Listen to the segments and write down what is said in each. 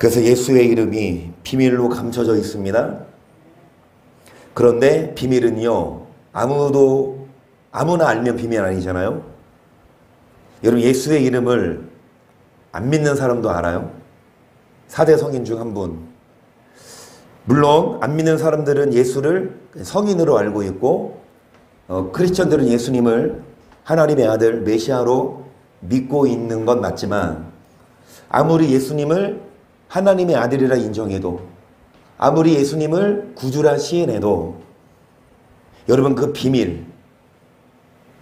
그래서 예수의 이름이 비밀로 감춰져 있습니다. 그런데 비밀은요, 아무나 알면 비밀 아니잖아요. 여러분, 예수의 이름을 안 믿는 사람도 알아요? 4대 성인 중 한 분. 물론 안 믿는 사람들은 예수를 성인으로 알고 있고, 크리스천들은 예수님을 하나님의 아들 메시아로 믿고 있는 건 맞지만, 아무리 예수님을 하나님의 아들이라 인정해도, 아무리 예수님을 구주라 시인해도, 여러분, 그 비밀,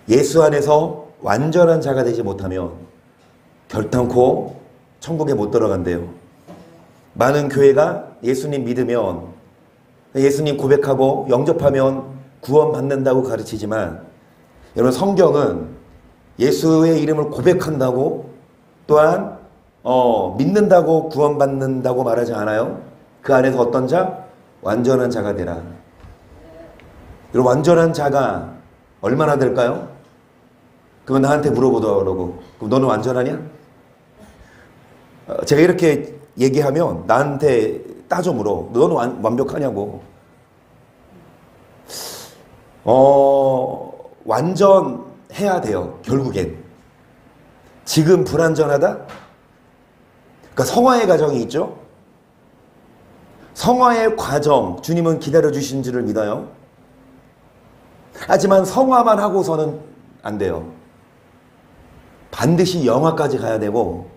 예수 안에서 완전한 자가 되지 못하면 결단코 천국에 못 들어간대요. 많은 교회가 예수님 믿으면, 예수님 고백하고 영접하면 구원받는다고 가르치지만, 여러분, 성경은 예수의 이름을 고백한다고, 또한 믿는다고 구원받는다고 말하지 않아요. 그 안에서 어떤 자? 완전한 자가 되라. 여러분, 완전한 자가 얼마나 될까요? 그러면 나한테 물어보더라고. 그럼 너는 완전하냐? 제가 이렇게 얘기하면 나한테 따져 물어. 너는 완벽하냐고. 완전해야 돼요. 결국엔. 지금 불완전하다? 그러니까 성화의 과정이 있죠. 성화의 과정, 주님은 기다려주신 줄을 믿어요. 하지만 성화만 하고서는 안 돼요. 반드시 영화까지 가야 되고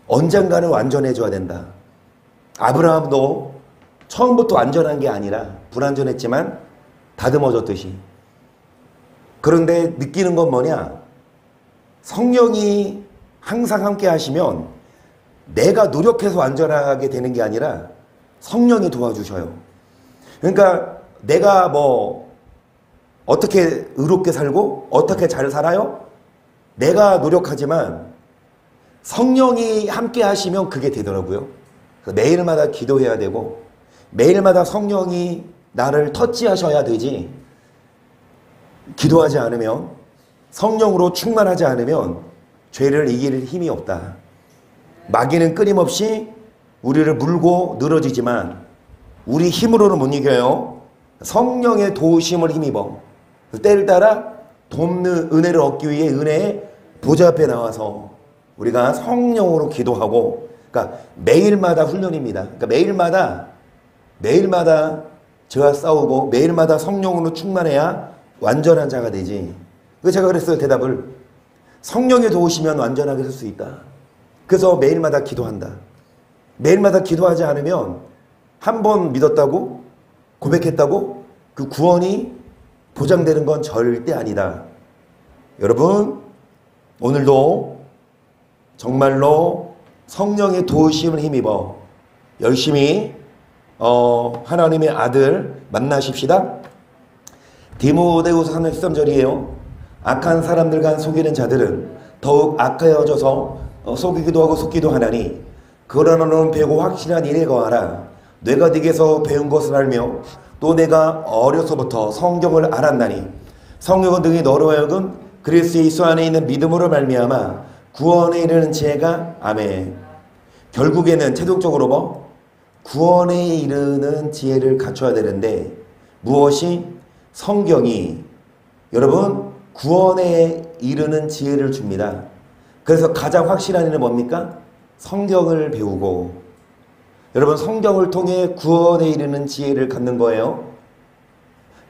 언젠가는 완전해져야 된다. 아브라함도 처음부터 완전한 게 아니라 불완전했지만 다듬어졌듯이. 그런데 느끼는 건 뭐냐? 성령이 항상 함께 하시면 내가 노력해서 완전하게 되는 게 아니라 성령이 도와주셔요. 그러니까 내가 어떻게 의롭게 살고 어떻게 잘 살아요? 내가 노력하지만 성령이 함께 하시면 그게 되더라고요. 매일마다 기도해야 되고 매일마다 성령이 나를 터치하셔야 되지, 기도하지 않으면, 성령으로 충만하지 않으면 죄를 이길 힘이 없다. 마귀는 끊임없이 우리를 물고 늘어지지만 우리 힘으로는 못 이겨요. 성령의 도우심을 힘입어 때를 따라 돕는 은혜를 얻기 위해 은혜의 보좌 앞에 나와서 우리가 성령으로 기도하고, 그러니까 매일마다 훈련입니다. 그러니까 매일마다 저와 싸우고 매일마다 성령으로 충만해야 완전한 자가 되지. 그래서 제가 그랬어요. 대답을. 성령이 도우시면 완전하게 살 수 있다. 그래서 매일마다 기도한다. 매일마다 기도하지 않으면 한 번 믿었다고 고백했다고 그 구원이 보장되는 건 절대 아니다. 여러분, 오늘도 정말로 성령의 도우심을 힘입어 열심히 하나님의 아들 만나십시다. 디모데후서 3장 13절이에요. 악한 사람들과 속이는 자들은 더욱 악하여져서 속이기도 하고 속기도 하나니 그러나 너는 배고 확실한 일에 거하라. 내가 네게서 배운 것을 알며 또 내가 어려서부터 성경을 알았나니 성경은 능히 너로 하여금 그리스도 예수 안에 있는 믿음으로 말미암아 구원에 이르는 지혜가. 아멘. 결국에는 최종적으로 구원에 이르는 지혜를 갖춰야 되는데 무엇이? 성경이 여러분 구원에 이르는 지혜를 줍니다. 그래서 가장 확실한 일은 뭡니까? 성경을 배우고, 여러분 성경을 통해 구원에 이르는 지혜를 갖는 거예요.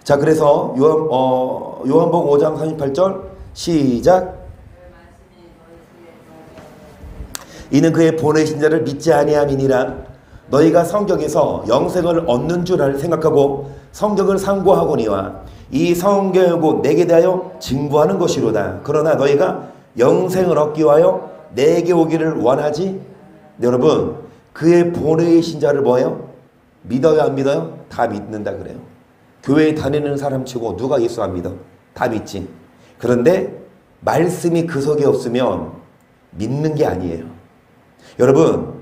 자, 그래서 요한복음 5장 38절 시작. 이는 그의 보내신 자를 믿지 아니함이니라. 너희가 성경에서 영생을 얻는 줄 생각하고 성경을 상고하거니와 이 성경을 곧 내게 대하여 증거하는 것이로다. 그러나 너희가 영생을 얻기 위하여 내게 오기를 원하지. 여러분, 그의 보내신 자를 뭐예요? 믿어요, 안 믿어요? 다 믿는다 그래요. 교회에 다니는 사람 치고 누가 예수 안 믿어? 다 믿지. 그런데 말씀이 그 속에 없으면 믿는 게 아니에요. 여러분,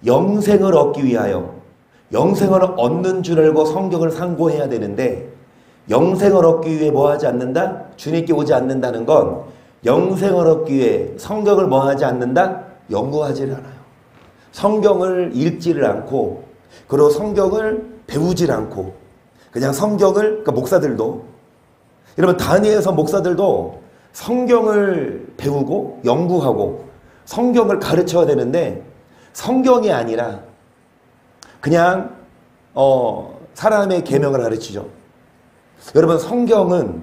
영생을 얻기 위하여 영생을 얻는 줄 알고 성경을 상고해야 되는데 영생을 얻기 위해 뭐 하지 않는다? 주님께 오지 않는다는 건 영생을 얻기 위해 성경을 뭐 하지 않는다? 연구하지 않아요. 성경을 읽지를 않고 그리고 성경을 배우질 않고 그냥 성경을 그러니까 목사들도 여러분 다니엘서 목사들도 성경을 배우고 연구하고 성경을 가르쳐야 되는데 성경이 아니라 그냥 사람의 계명을 가르치죠. 여러분 성경은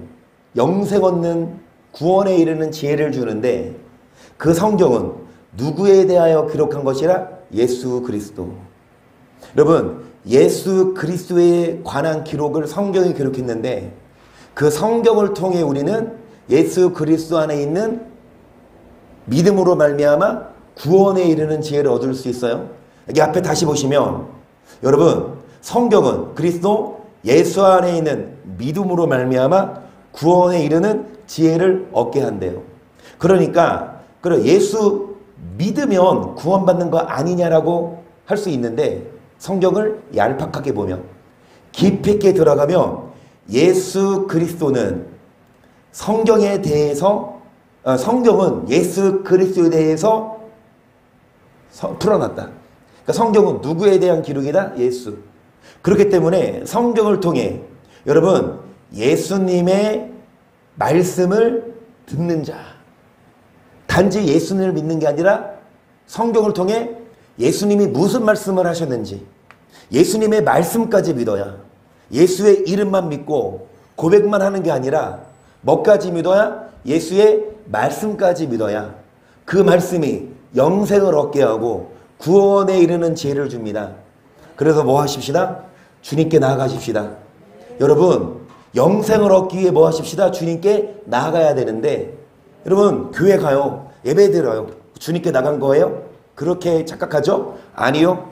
영생 얻는 구원에 이르는 지혜를 주는데 그 성경은 누구에 대하여 기록한 것이라? 예수 그리스도. 여러분 예수 그리스도에 관한 기록을 성경이 기록했는데 그 성경을 통해 우리는 예수 그리스도 안에 있는 믿음으로 말미암아 구원에 이르는 지혜를 얻을 수 있어요. 여기 앞에 다시 보시면 여러분 성경은 그리스도 예수 안에 있는 믿음으로 말미암아 구원에 이르는 지혜를 얻게 한대요. 그러니까 예수 믿으면 구원받는 거 아니냐라고 할 수 있는데 성경을 얄팍하게 보면 깊이 있게 들어가면 예수 그리스도는 성경에 대해서 성경은 예수 그리스도에 대해서 풀어놨다. 그러니까 성경은 누구에 대한 기록이다? 예수. 그렇기 때문에 성경을 통해 여러분 예수님의 말씀을 듣는 자 단지 예수님을 믿는 게 아니라 성경을 통해 예수님이 무슨 말씀을 하셨는지 예수님의 말씀까지 믿어야 예수의 이름만 믿고 고백만 하는 게 아니라 뭐까지 믿어야? 예수의 말씀까지 믿어야 그 말씀이 영생을 얻게 하고 구원에 이르는 지혜를 줍니다. 그래서 뭐 하십시다? 주님께 나아가십시다. 여러분 영생을 얻기 위해 뭐 하십시다? 주님께 나아가야 되는데 여러분 교회 가요. 예배 드려요. 주님께 나간 거예요? 그렇게 착각하죠? 아니요.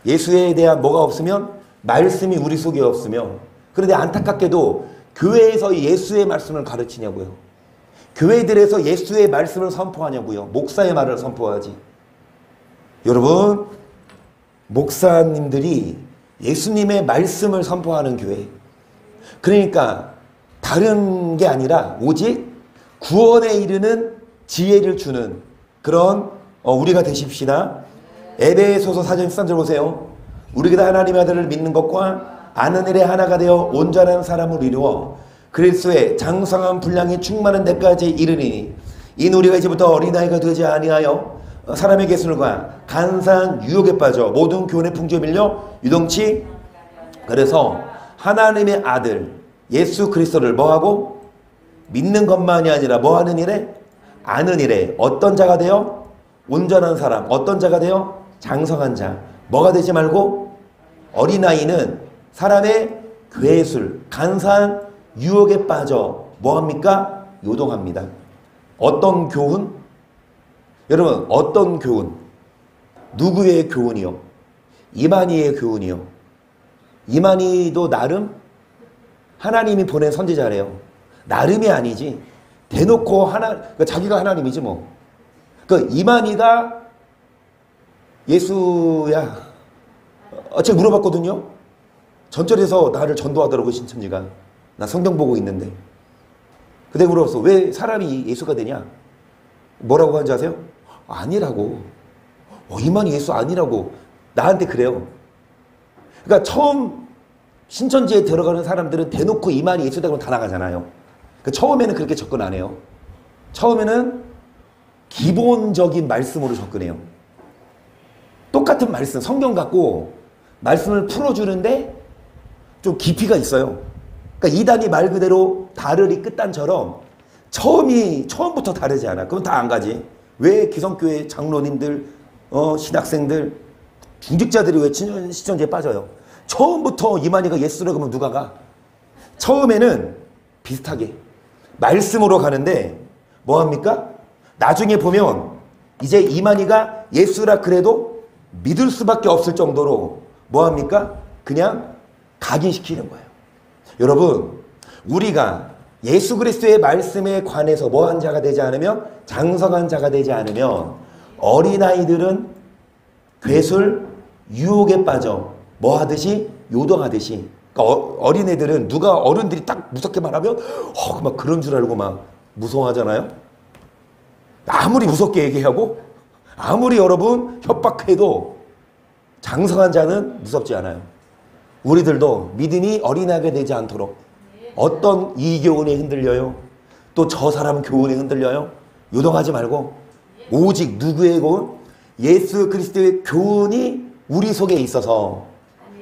예수에 대한 뭐가 없으면 말씀이 우리 속에 없으며 그런데 안타깝게도 교회에서 예수의 말씀을 가르치냐고요. 교회들에서 예수의 말씀을 선포하냐고요. 목사의 말을 선포하지. 여러분 목사님들이 예수님의 말씀을 선포하는 교회 그러니까 다른 게 아니라 오직 구원에 이르는 지혜를 주는 그런 우리가 되십시다. 에베소서 4장 13절 보세요. 우리가 하나님의 아들을 믿는 것과 아는 일에 하나가 되어 온전한 사람을 이루어 그리스도의 장성한 분량이 충만한 데까지 이르니 이 우리가 이제부터 어린아이가 되지 아니하여 사람의 개순과 간사한 유혹에 빠져 모든 교훈의 풍조에 밀려 유동치 그래서 하나님의 아들 예수 그리스도를 뭐하고? 믿는 것만이 아니라 뭐하는 일에? 아는 일에 어떤 자가 되어? 온전한 사람. 어떤 자가 되어? 장성한 자. 뭐가 되지 말고? 어린아이는 사람의 괴술, 간사한 유혹에 빠져 뭐합니까? 요동합니다. 어떤 교훈? 여러분 어떤 교훈? 누구의 교훈이요? 이만희의 교훈이요. 이만희도 나름 하나님이 보낸 선지자래요. 나름이 아니지. 대놓고 그러니까 자기가 하나님이지 뭐. 그러니까 이만희가 예수야. 제가 물어봤거든요. 전철에서 나를 전도하더라고 신천지가. 나 성경 보고 있는데. 근데 물어봤어. 왜 사람이 예수가 되냐? 뭐라고 하는지 아세요? 아니라고. 이만희 예수 아니라고. 나한테 그래요. 그러니까 처음 신천지에 들어가는 사람들은 대놓고 이만희 예수다 그러면 다 나가잖아요. 그러니까 처음에는 그렇게 접근 안 해요. 처음에는 기본적인 말씀으로 접근해요. 똑같은 말씀, 성경 갖고 말씀을 풀어주는데 좀 깊이가 있어요. 그러니까 이단이 말 그대로 다르리 끝단처럼 처음부터 다르지 않아. 그럼 다 안 가지. 왜 기성교회 장로님들, 신학생들, 중직자들이 왜 신천지에 빠져요? 처음부터 이만희가 예수라고 하면 누가 가? 처음에는 비슷하게 말씀으로 가는데 뭐합니까? 나중에 보면 이제 이만희가 예수라 그래도 믿을 수밖에 없을 정도로 뭐합니까? 그냥 각인시키는 거예요. 여러분 우리가 예수 그리스도의 말씀에 관해서 뭐한 자가 되지 않으면 장성한 자가 되지 않으면 어린아이들은 괴술 유혹에 빠져 뭐하듯이 요동하듯이 그러니까 어린애들은 누가 어른들이 딱 무섭게 말하면 막 그런 줄 알고 막 무서워하잖아요. 아무리 무섭게 얘기하고 아무리 여러분 협박해도 장성한 자는 무섭지 않아요. 우리들도 믿음이 어린아이가 되지 않도록 어떤 이 교훈에 흔들려요? 또 저 사람 교훈에 흔들려요? 요동하지 말고 오직 누구의 교훈? 예수 그리스도의 교훈이 우리 속에 있어서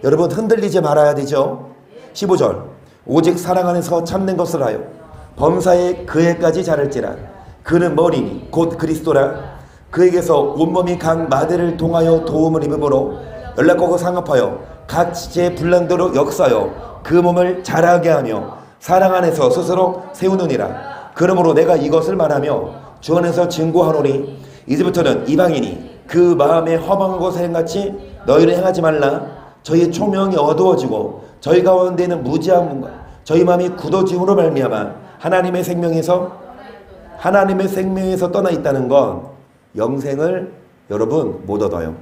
여러분 흔들리지 말아야 되죠. 15절 오직 사랑 안에서 참는 것을 하여 범사에 그에까지 자랄지라 그는 머리니 곧 그리스도라 그에게서 온몸이 각 마대를 통하여 도움을 입음으로 연락하고 상합하여 각 지체의 분량대로 역사하여 그 몸을 자라게 하며 사랑 안에서 스스로 세우느니라. 그러므로 내가 이것을 말하며 주 안에서 증거하노니 이제부터는 이방인이 그 마음에 허망한 것을 행같이 너희를 행하지 말라. 저희 총명이 어두워지고 저희 가운데는 무지한 문과 저희 마음이 굳어짐으로 말미암아 하나님의 생명에서 떠나 있다는 건 영생을 여러분 못 얻어요.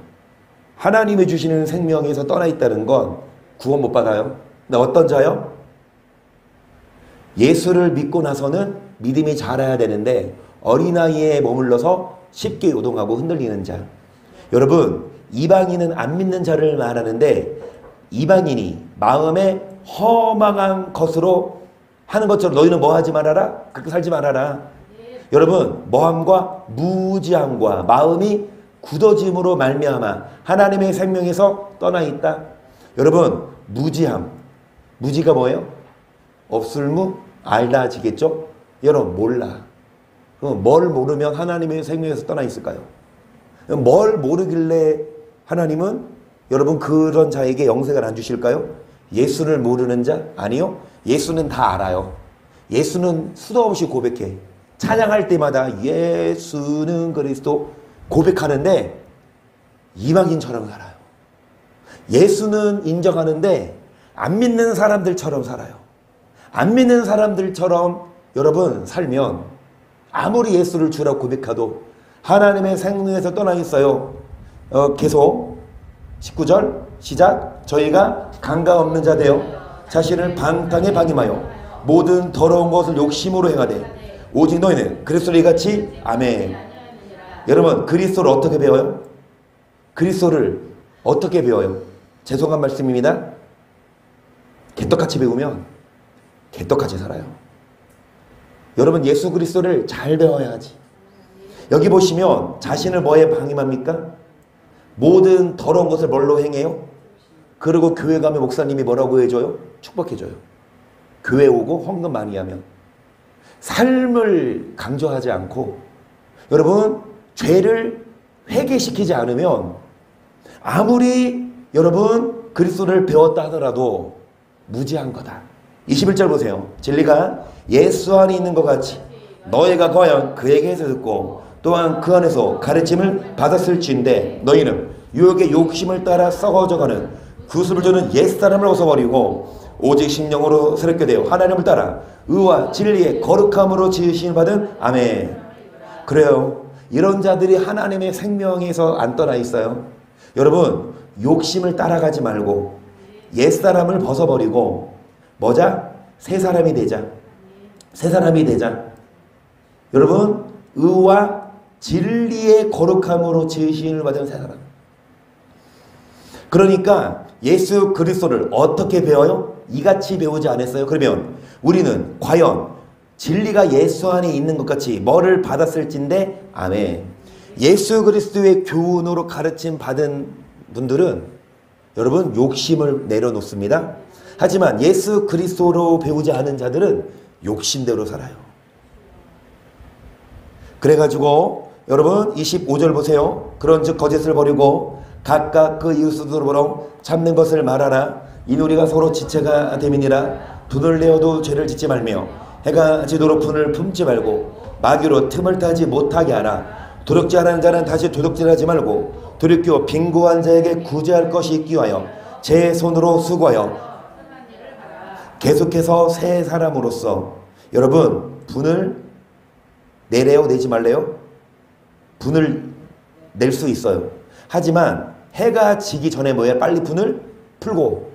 하나님이 주시는 생명에서 떠나 있다는 건 구원 못 받아요. 근데 어떤 자요? 예수를 믿고 나서는 믿음이 자라야 되는데 어린아이에 머물러서 쉽게 요동하고 흔들리는 자. 여러분 이방인은 안 믿는 자를 말하는데 이방인이 마음에 허망한 것으로 하는 것처럼 너희는 뭐 하지 말아라? 그렇게 살지 말아라. 여러분 뭐함과 무지함과 마음이 굳어짐으로 말미암아 하나님의 생명에서 떠나 있다. 여러분 무지함, 무지가 뭐예요? 없을무 알다 하시겠죠? 여러분 몰라. 그럼 뭘 모르면 하나님의 생명에서 떠나 있을까요? 뭘 모르길래 하나님은 여러분 그런 자에게 영생을 안 주실까요? 예수를 모르는 자? 아니요. 예수는 다 알아요. 예수는 수도 없이 고백해. 찬양할 때마다 예수는 그리스도 고백하는데 이방인처럼 살아요. 예수는 인정하는데 안 믿는 사람들처럼 살아요. 안 믿는 사람들처럼 여러분 살면 아무리 예수를 주라고 고백해도 하나님의 생명에서 떠나 있어요. 계속 19절 시작. 저희가 강가 없는 자 되어 자신을 방탕에 방임하여 모든 더러운 것을 욕심으로 행하되 오직 너희는 그리스도를 같이 아멘. 여러분 그리스도를 어떻게 배워요? 그리스도를 어떻게 배워요? 죄송한 말씀입니다. 개떡같이 배우면 개떡같이 살아요. 여러분 예수 그리스도를 잘 배워야지. 여기 보시면 자신을 뭐에 방임합니까? 모든 더러운 것을 뭘로 행해요? 그리고 교회 가면 목사님이 뭐라고 해줘요? 축복해줘요. 교회 오고 헌금 많이 하면. 삶을 강조하지 않고 여러분 죄를 회개시키지 않으면 아무리 여러분 그리스도를 배웠다 하더라도 무지한 거다. 21절 보세요. 진리가 예수 안에 있는 것 같이 너희가 과연 그에게서 듣고 또한 그 안에서 가르침을 받았을지인데 너희는 유혹의 욕심을 따라 썩어져가는 구습을 주는 옛사람을 벗어버리고 오직 심령으로 새롭게 되어 하나님을 따라 의와 진리의 거룩함으로 지으심을 받은 아멘. 그래요. 이런 자들이 하나님의 생명에서 안 떠나 있어요. 여러분 욕심을 따라가지 말고 옛사람을 벗어버리고 뭐자? 새 사람이 되자. 새 사람이 되자. 여러분 의와 진리의 거룩함으로 지으심을 받은 새 사람. 그러니까 예수 그리스도를 어떻게 배워요? 이같이 배우지 않았어요? 그러면 우리는 과연 진리가 예수 안에 있는 것 같이 뭐를 받았을진데 아멘. 예수 그리스도의 교훈으로 가르침 받은 분들은 여러분 욕심을 내려놓습니다. 하지만 예수 그리스도로 배우지 않은 자들은 욕심대로 살아요. 그래가지고 여러분 25절 보세요. 그런즉 거짓을 버리고 각각 그 이웃으로 참는 것을 말하라. 이 우리가 서로 지체가 됨이니라. 분을 내어도 죄를 짓지 말며 해가 지도록 분을 품지 말고 마귀로 틈을 타지 못하게 하라. 도둑질하는 자는 다시 도둑질하지 말고 돌이켜 빈고한 자에게 구제할 것이 있기 위하여 제 손으로 수고하여 계속해서 새 사람으로서 여러분 분을 내래요? 내지 말래요? 분을 낼 수 있어요. 하지만 해가 지기 전에 뭐예요? 빨리 분을 풀고.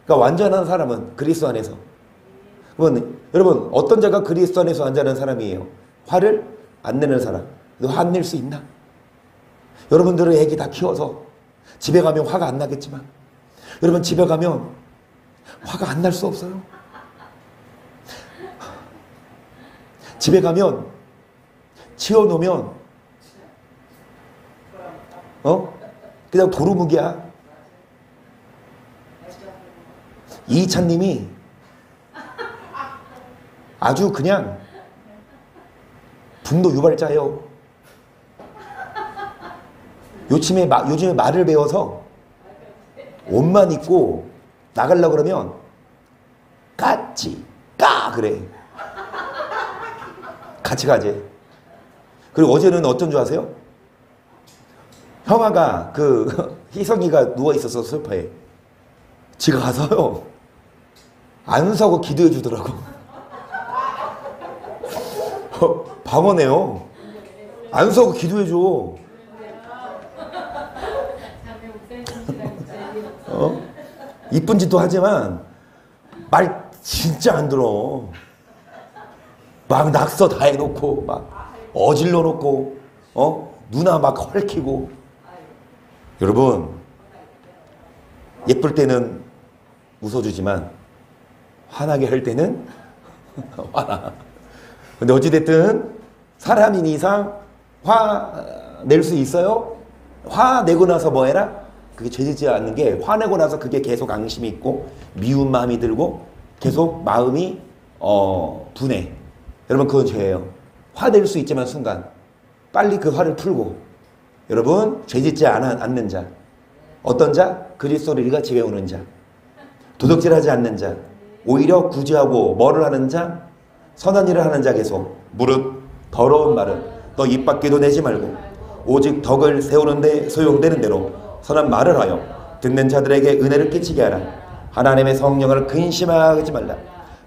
그러니까 완전한 사람은 그리스도 안에서. 그러면 여러분 어떤 자가 그리스도 안에서 완전한 사람이에요? 화를 안 내는 사람. 너 화낼 수 있나? 여러분들은 애기 다 키워서 집에 가면 화가 안 나겠지만 여러분 집에 가면 화가 안 날 수 없어요. 집에 가면 치워놓으면 그냥 도루묵이야. 이찬님이 아주 그냥 분노 유발자예요. 요즘에 말을 배워서 옷만 입고 나가려고 그러면 같이 까 그래. 같이 가지. 그리고 어제는 어떤 줄 아세요? 형아가 희성이가 누워있어서 소파에 지가 가서요 안 서고 기도해 주더라고. 방언해요. 안 서고 기도해 줘. 이쁜 짓도 하지만 말 진짜 안 들어. 막 낙서 다 해놓고 막 어질러 놓고 누나 막 헐키고. 여러분 예쁠 때는 웃어주지만 화나게 할 때는 화나. 근데 어찌됐든 사람인 이상 화 낼 수 있어요? 화 내고 나서 뭐 해라? 그게 죄짓지 않는 게 화내고 나서 그게 계속 앙심이 있고 미운 마음이 들고 계속 마음이 분해. 여러분 그건 죄예요. 화낼 수 있지만 순간 빨리 그 화를 풀고. 여러분 죄짓지 않는 자. 어떤 자? 그리스도를 일같이 배우는 자. 도둑질하지 않는 자. 오히려 구제하고 뭐를 하는 자? 선한 일을 하는 자. 계속 무릇 더러운 말은 너 입 밖에도 내지 말고 오직 덕을 세우는데 소용되는 대로 선한 말을 하여 듣는 자들에게 은혜를 끼치게 하라. 하나님의 성령을 근심하지 말라.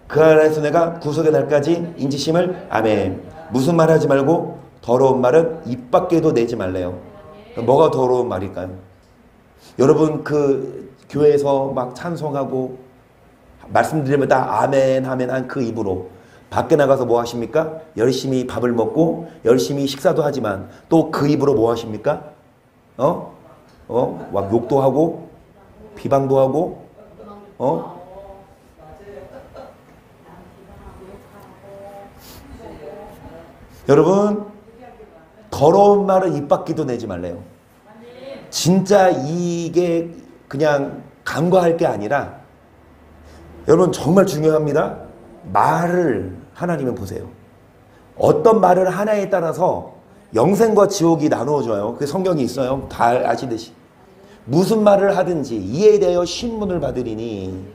그 안에서 내가 구속의 날까지 인지심을. 아멘. 무슨 말 하지 말고 더러운 말은 입 밖에도 내지 말래요. 뭐가 더러운 말일까요? 여러분 그 교회에서 막 찬송하고 말씀드리면 다 아멘 아멘 한 그 입으로 밖에 나가서 뭐 하십니까? 열심히 밥을 먹고 열심히 식사도 하지만 또 그 입으로 뭐 하십니까? 막 욕도 하고 비방도 하고 여러분 더러운 말은 입 밖에도 내지 말래요. 진짜 이게 그냥 간과할 게 아니라 여러분 정말 중요합니다. 말을 하나님은 보세요. 어떤 말을 하나에 따라서 영생과 지옥이 나누어져요. 그 성경이 있어요. 다 아시듯이. 무슨 말을 하든지 이에 대하여 신문을 받으리니.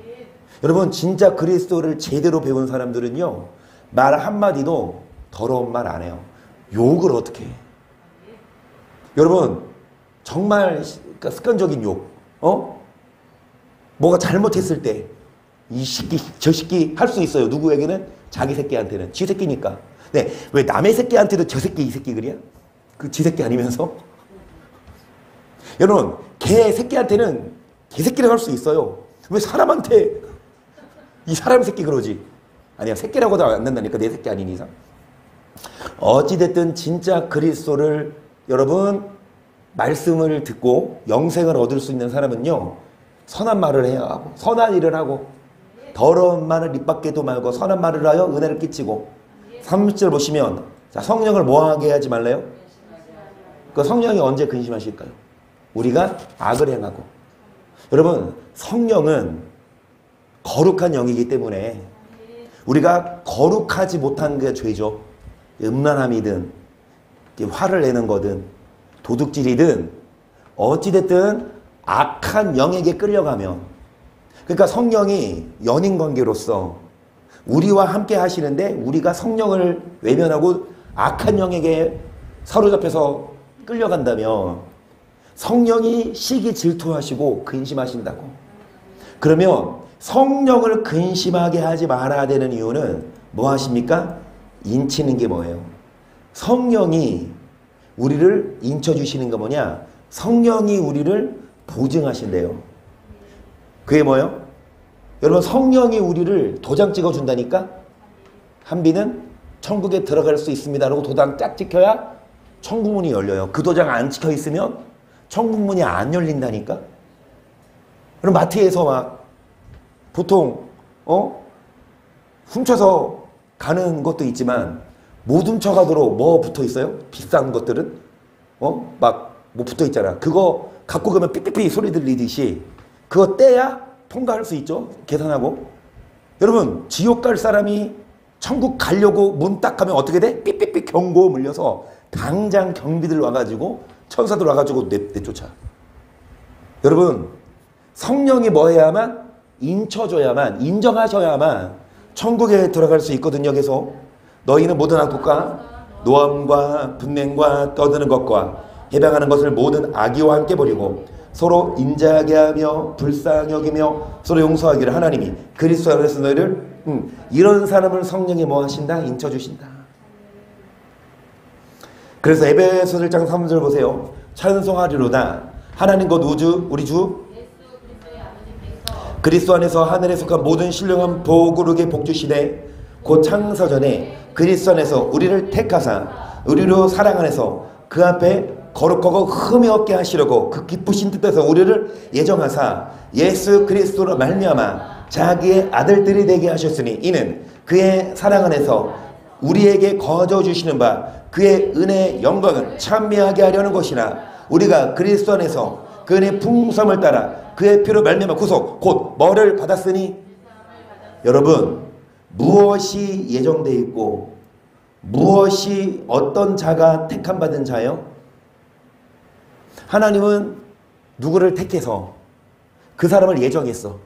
여러분 진짜 그리스도를 제대로 배운 사람들은요. 말 한마디도 더러운 말 안 해요. 욕을 어떻게 해. 여러분 정말 습관적인 욕. 뭐가 잘못했을 때 이 새끼 저 새끼 할 수 있어요. 누구에게는? 자기 새끼한테는. 지 새끼니까. 네, 왜 남의 새끼한테도 저 새끼 이 새끼 그래야? 그 지 새끼 아니면서? 여러분 개 새끼한테는 개 새끼라고 할 수 있어요. 왜 사람한테 이 사람 새끼 그러지? 아니야, 새끼라고도 안 된다니까. 내 새끼 아닌 이상. 어찌됐든 진짜 그리스도를 여러분 말씀을 듣고 영생을 얻을 수 있는 사람은요 선한 말을 해야 하고 선한 일을 하고 더러운 말을 입 밖에도 말고 선한 말을 하여 은혜를 끼치고. 30절 보시면 자, 성령을 뭐하게 하지 말래요? 그 성령이 언제 근심하실까요? 우리가 악을 행하고. 여러분 성령은 거룩한 영이기 때문에 우리가 거룩하지 못한 게 죄죠. 음란함이든 화를 내는 거든 도둑질이든 어찌됐든 악한 영에게 끌려가면, 그러니까 성령이 연인관계로서 우리와 함께 하시는데 우리가 성령을 외면하고 악한 영에게 사로잡혀서 끌려간다면 성령이 시기 질투하시고 근심하신다고. 그러면 성령을 근심하게 하지 말아야 되는 이유는 뭐 하십니까? 인치는 게 뭐예요? 성령이 우리를 인쳐주시는 거 뭐냐? 성령이 우리를 보증하신대요. 그게 뭐예요? 여러분 성령이 우리를 도장 찍어준다니까? 한비는 천국에 들어갈 수 있습니다 라고 도장 딱 찍혀야 천국문이 열려요. 그 도장 안 찍혀 있으면 천국 문이 안 열린다니까? 그럼 마트에서 막 보통 훔쳐서 가는 것도 있지만 못 훔쳐가도록 뭐 붙어 있어요? 비싼 것들은 막 뭐 붙어 있잖아. 그거 갖고 가면 삐삐삐 소리 들리듯이 그거 떼야 통과할 수 있죠. 계산하고. 여러분 지옥 갈 사람이 천국 가려고 문 딱 가면 어떻게 돼? 삐삐삐 경고 물려서 당장 경비들 와가지고 천사들 와가지고 내쫓아. 여러분 성령이 뭐 해야만? 인쳐줘야만, 인정하셔야만 천국에 들어갈 수 있거든요. 계속 너희는 모든 악독과 노함과 분냉과 떠드는 것과 해방하는 것을 모든 악의와 함께 버리고 서로 인자하게 하며 불쌍히 여기며 서로 용서하기를 하나님이 그리스도 안에서 너희를 이런 사람을 성령이 뭐 하신다? 인쳐주신다. 그래서 에베소서 1장 3절 보세요. 찬송하리로다 하나님 곧 우주 우리 주 그리스도 안에서 하늘에 속한 모든 신령한 복으로게 복주시되 곧 창세전에 그리스도 안에서 우리를 택하사 우리로 사랑 안에서 그 앞에 거룩하고 흠이 없게 하시려고 그 기쁘신 뜻에서 우리를 예정하사 예수 그리스도로 말미암아 자기의 아들들이 되게 하셨으니 이는 그의 사랑 안에서 우리에게 거저 주시는 바 그의 은혜의 영광을 찬미하게 하려는 것이나 우리가 그리스도 안에서 그 은혜의 풍성을 따라 그의 피로 말미암아 구속 곧 뭐를 받았으니 여러분 무엇이 예정되어 있고 무엇이 어떤 자가 택함 받은 자요? 하나님은 누구를 택해서 그 사람을 예정했어.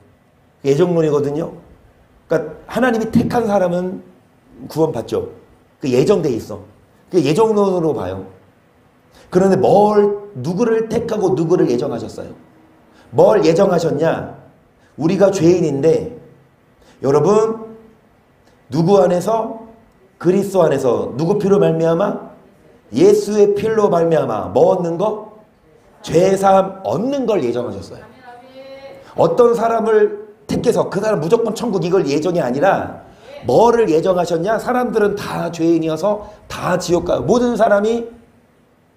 예정론이거든요. 그러니까 하나님이 택한 사람은 구원받죠. 그 예정되어 있어. 그 예정론으로 봐요. 그런데 누구를 택하고 누구를 예정하셨어요? 뭘 예정하셨냐? 우리가 죄인인데 여러분 누구 안에서? 그리스도 안에서 누구 피로 말미암아? 예수의 피로 말미암아 뭐 얻는 거? 죄사함 얻는 걸 예정하셨어요. 어떤 사람을 택해서 그 사람 무조건 천국 이걸 예정이 아니라 뭐를 예정하셨냐? 사람들은 다 죄인이어서 다 지옥 가요. 모든 사람이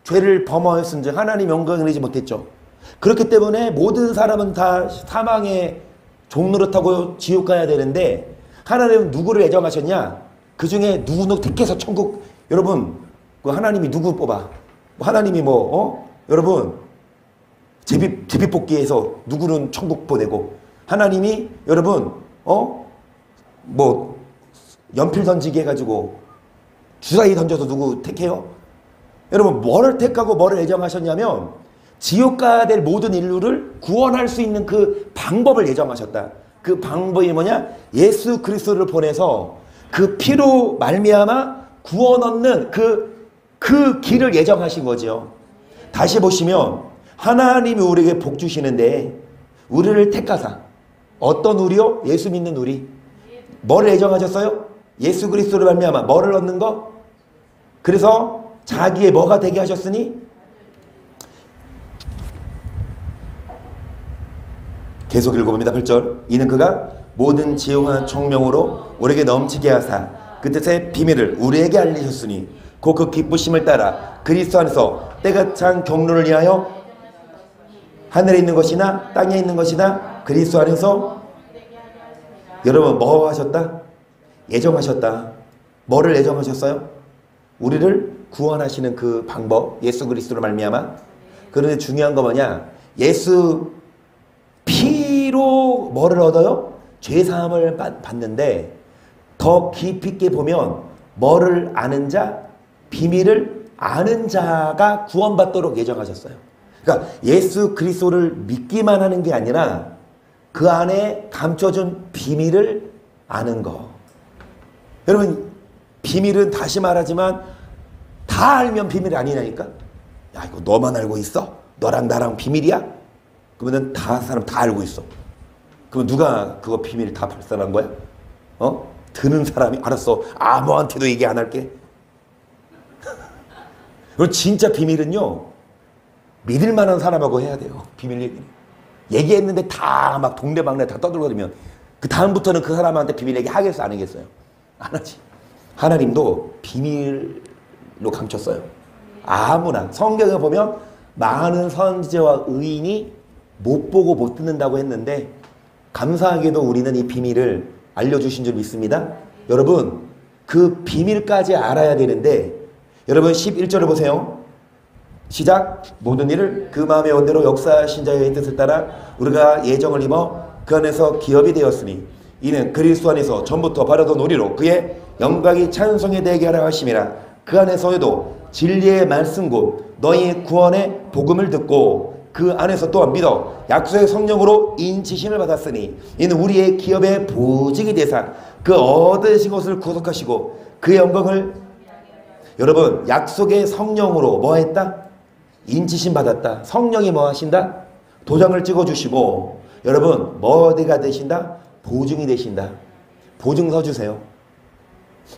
죄를 범하였은즉 하나님 영광을 내지 못했죠. 그렇기 때문에 모든 사람은 다 사망의 종로를 타고 지옥 가야 되는데 하나님은 누구를 예정하셨냐? 그 중에 누구 택해서 천국. 여러분 그 하나님이 누구 뽑아? 하나님이 여러분 제비뽑기에서 누구는 천국 보내고 하나님이 여러분 연필 던지기 해가지고 주사위 던져서 누구 택해요? 여러분 뭐를 택하고 뭐를 예정하셨냐면 지옥 가야 될 모든 인류를 구원할 수 있는 그 방법을 예정하셨다. 그 방법이 뭐냐? 예수 그리스도를 보내서 그 피로 말미암아 구원 얻는 그 길을 예정하신 거죠. 다시 보시면 하나님이 우리에게 복 주시는데 우리를 택하사 어떤 우리요? 예수 믿는 우리. 뭐를 예정하셨어요? 예수 그리스도를 말미암아 뭐를 얻는 거? 그래서 자기의 뭐가 되게 하셨으니 계속 읽어봅니다. 8절 이는 그가 모든 지혜와 총명으로 우리에게 넘치게 하사 그 뜻의 비밀을 우리에게 알리셨으니 곧 그 기쁘심을 따라 그리스도 안에서 때가 찬 경로를 위하여 하늘에 있는 것이나 땅에 있는 것이나 그리스도 안에서 여러분 뭐 하셨다? 예정하셨다. 뭐를 예정하셨어요? 우리를 구원하시는 그 방법 예수 그리스도로 말미암아. 그런데 중요한 거 뭐냐? 예수 피로 뭐를 얻어요? 죄사함을 받는데 더 깊이 있게 보면 뭐를 아는 자? 비밀을 아는 자가 구원받도록 예정하셨어요. 그러니까 예수 그리스도를 믿기만 하는 게 아니라 그 안에 감춰진 비밀을 아는 거. 여러분 비밀은 다시 말하지만 다 알면 비밀이 아니냐니까. 야 이거 너만 알고 있어? 너랑 나랑 비밀이야? 그러면 다 사람 다 알고 있어. 그럼 누가 그거 비밀 다 발산한 거야? 드는 사람이 알았어. 아무한테도 얘기 안 할게. 그리고 진짜 비밀은요. 믿을 만한 사람하고 해야 돼요. 비밀 얘기는. 얘기했는데 다 막 동네방네 다 떠들거리면 그 다음부터는 그 사람한테 비밀 얘기 하겠어 안 하겠어요? 안 하지. 하나님도 비밀로 감췄어요. 아무나. 성경에 보면 많은 선지자와 의인이 못 보고 못 듣는다고 했는데 감사하게도 우리는 이 비밀을 알려주신 줄 믿습니다. 여러분 그 비밀까지 알아야 되는데 여러분 11절을 보세요. 시작. 모든 일을 그 마음의 원대로 역사하신 자의 뜻을 따라 우리가 예정을 입어 그 안에서 기업이 되었으니 이는 그리스도 안에서 전부터 바라던 우리로 그의 영광이 찬송이 되게 하라 하심이라. 그 안에서도 진리의 말씀 곧 너희 구원의 복음을 듣고 그 안에서 또한 믿어 약속의 성령으로 인치심을 받았으니 이는 우리의 기업의 보증이 되사 그 얻으신 것을 구속하시고 그의 영광을 여러분 약속의 성령으로 뭐 했다? 인치심 받았다. 성령이 뭐 하신다? 도장을 찍어주시고 여러분 뭐가 되신다? 보증이 되신다. 보증서 주세요.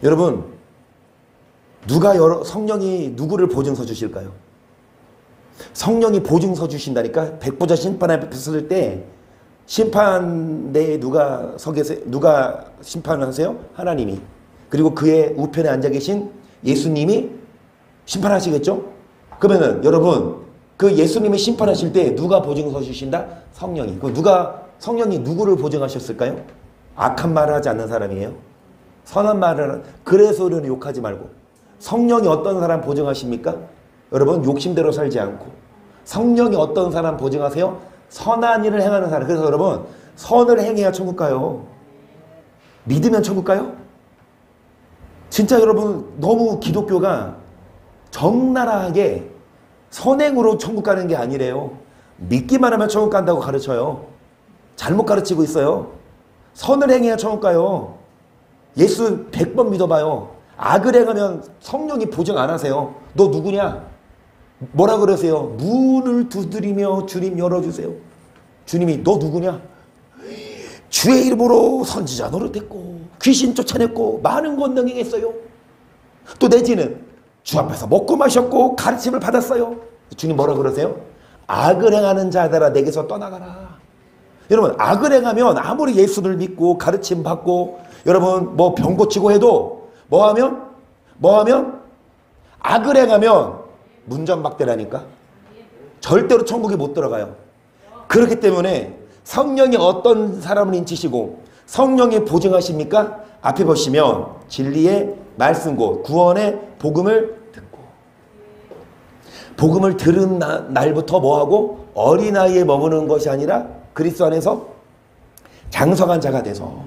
여러분 성령이 누구를 보증서 주실까요? 성령이 보증서 주신다니까. 백보자 심판에 섰을 때 심판대에 누가 서 계세요? 누가 심판을 하세요? 하나님이. 그리고 그의 우편에 앉아 계신 예수님이 심판하시겠죠? 그러면은 여러분 그 예수님이 심판하실 때 누가 보증서 주신다? 성령이. 성령이 누구를 보증하셨을까요? 악한 말을 하지 않는 사람이에요. 선한 말을 그래서 우리는 욕하지 말고. 성령이 어떤 사람 보증하십니까? 여러분 욕심대로 살지 않고. 성령이 어떤 사람 보증하세요? 선한 일을 행하는 사람. 그래서 여러분 선을 행해야 천국 가요. 믿으면 천국 가요? 진짜 여러분 너무 기독교가 적나라하게 선행으로 천국 가는 게 아니래요. 믿기만 하면 천국 간다고 가르쳐요. 잘못 가르치고 있어요. 선을 행해야 천국 가요. 예수 100번 믿어봐요. 악을 행하면 성령이 보증 안 하세요. 너 누구냐? 뭐라 그러세요? 문을 두드리며 주님 열어주세요. 주님이 너 누구냐? 주의 이름으로 선지자 노릇했고 귀신 쫓아냈고 많은 권능 행했어요. 또 내지는 주 앞에서 먹고 마셨고 가르침을 받았어요. 주님 뭐라 그러세요? 악을 행하는 자들아 내게서 떠나가라. 여러분 악을 행하면 아무리 예수를 믿고 가르침 받고 여러분 뭐 병 고치고 해도 뭐하면 악을 행하면 문전박대라니까. 절대로 천국에 못 들어가요. 그렇기 때문에 성령이 어떤 사람을 인치시고 성령이 보증하십니까? 앞에 보시면 진리의 말씀 곧 구원의 복음을 듣고 복음을 들은 날부터 뭐하고 어린아이에 머무는 것이 아니라 그리스도 안에서 장성한 자가 돼서.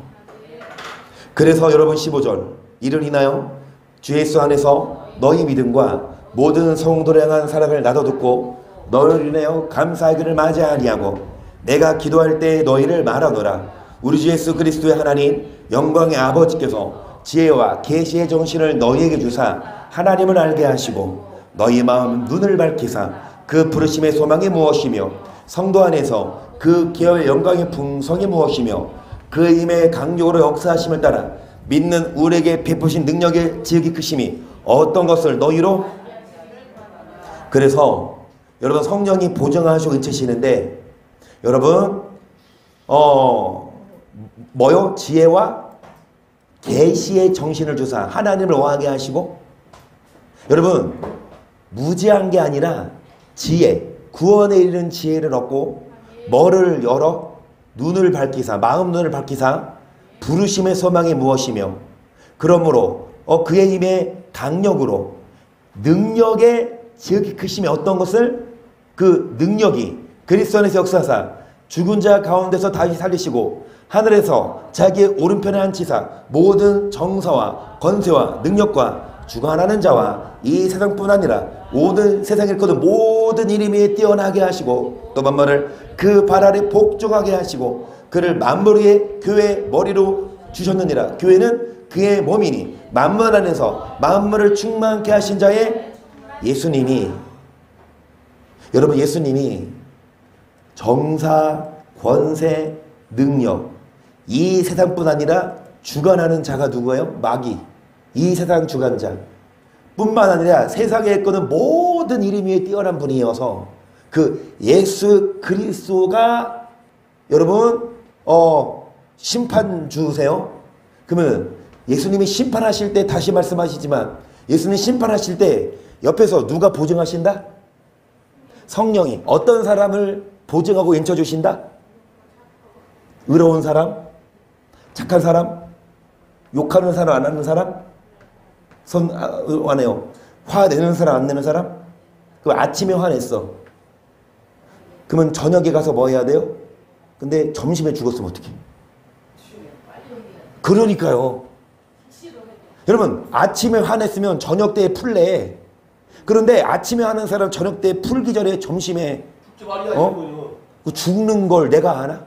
그래서 여러분 15절 이를 인하여 주 예수 안에서 너희 믿음과 모든 성도를 향한 사랑을 나도 듣고 너희를 인하여 감사하기를 마지 아니하고 내가 기도할 때 너희를 말하노라. 우리 주 예수 그리스도의 하나님 영광의 아버지께서 지혜와 계시의 정신을 너희에게 주사 하나님을 알게 하시고 너희 마음 눈을 밝히사 그 부르심의 소망이 무엇이며 성도 안에서 그 기업의 영광의 풍성이 무엇이며 그 힘의 강력으로 역사하심을 따라 믿는 우리에게 베푸신 능력의 지극히 크심이 어떤 것을 너희로. 그래서 여러분 성령이 보증하시고 인치시는데 여러분 뭐요? 지혜와 계시의 정신을 주사 하나님을 원하게 하시고 여러분 무지한 게 아니라 지혜 구원에 이르는 지혜를 얻고 뭐를 열어? 눈을 밝히사 마음 눈을 밝히사 부르심의 소망이 무엇이며 그러므로 그의 힘의 강력으로 능력의 지극히 크심이 어떤 것을 그 능력이 그리스도 안에서 역사하사 죽은 자 가운데서 다시 살리시고 하늘에서 자기의 오른편에 앉히사 모든 정사와 권세와 능력과 주관하는 자와 이 세상뿐 아니라 모든 세상에 있거든 모든 이름 위에 뛰어나게 하시고 또 만물을 그 발 아래 복종하게 하시고 그를 만물 위에 교회의 머리로 주셨느니라. 교회는 그의 몸이니 만물 안에서 만물을 충만케 하신 자의 예수님이. 여러분 예수님이 정사, 권세, 능력 이 세상뿐 아니라 주관하는 자가 누구예요? 마귀. 이 세상 주관자 뿐만 아니라 세상에 있거든 모든 이름 위에 뛰어난 분이어서 그 예수 그리스도가 여러분 심판주세요. 그러면 예수님이 심판하실 때 다시 말씀하시지만 예수님 심판하실 때 옆에서 누가 보증하신다? 성령이 어떤 사람을 보증하고 인쳐주신다? 의로운 사람? 착한 사람? 욕하는 사람 안 하는 사람? 안 해요. 화내는 사람 안 내는 사람? 그 아침에 화냈어. 그러면 저녁에 가서 뭐 해야 돼요? 근데 점심에 죽었으면 어떡해? 그러니까요. 여러분 아침에 화냈으면 저녁 때에 풀래. 그런데 아침에 하는 사람 저녁 때 풀기 전에 점심에 죽는 걸 내가 아나?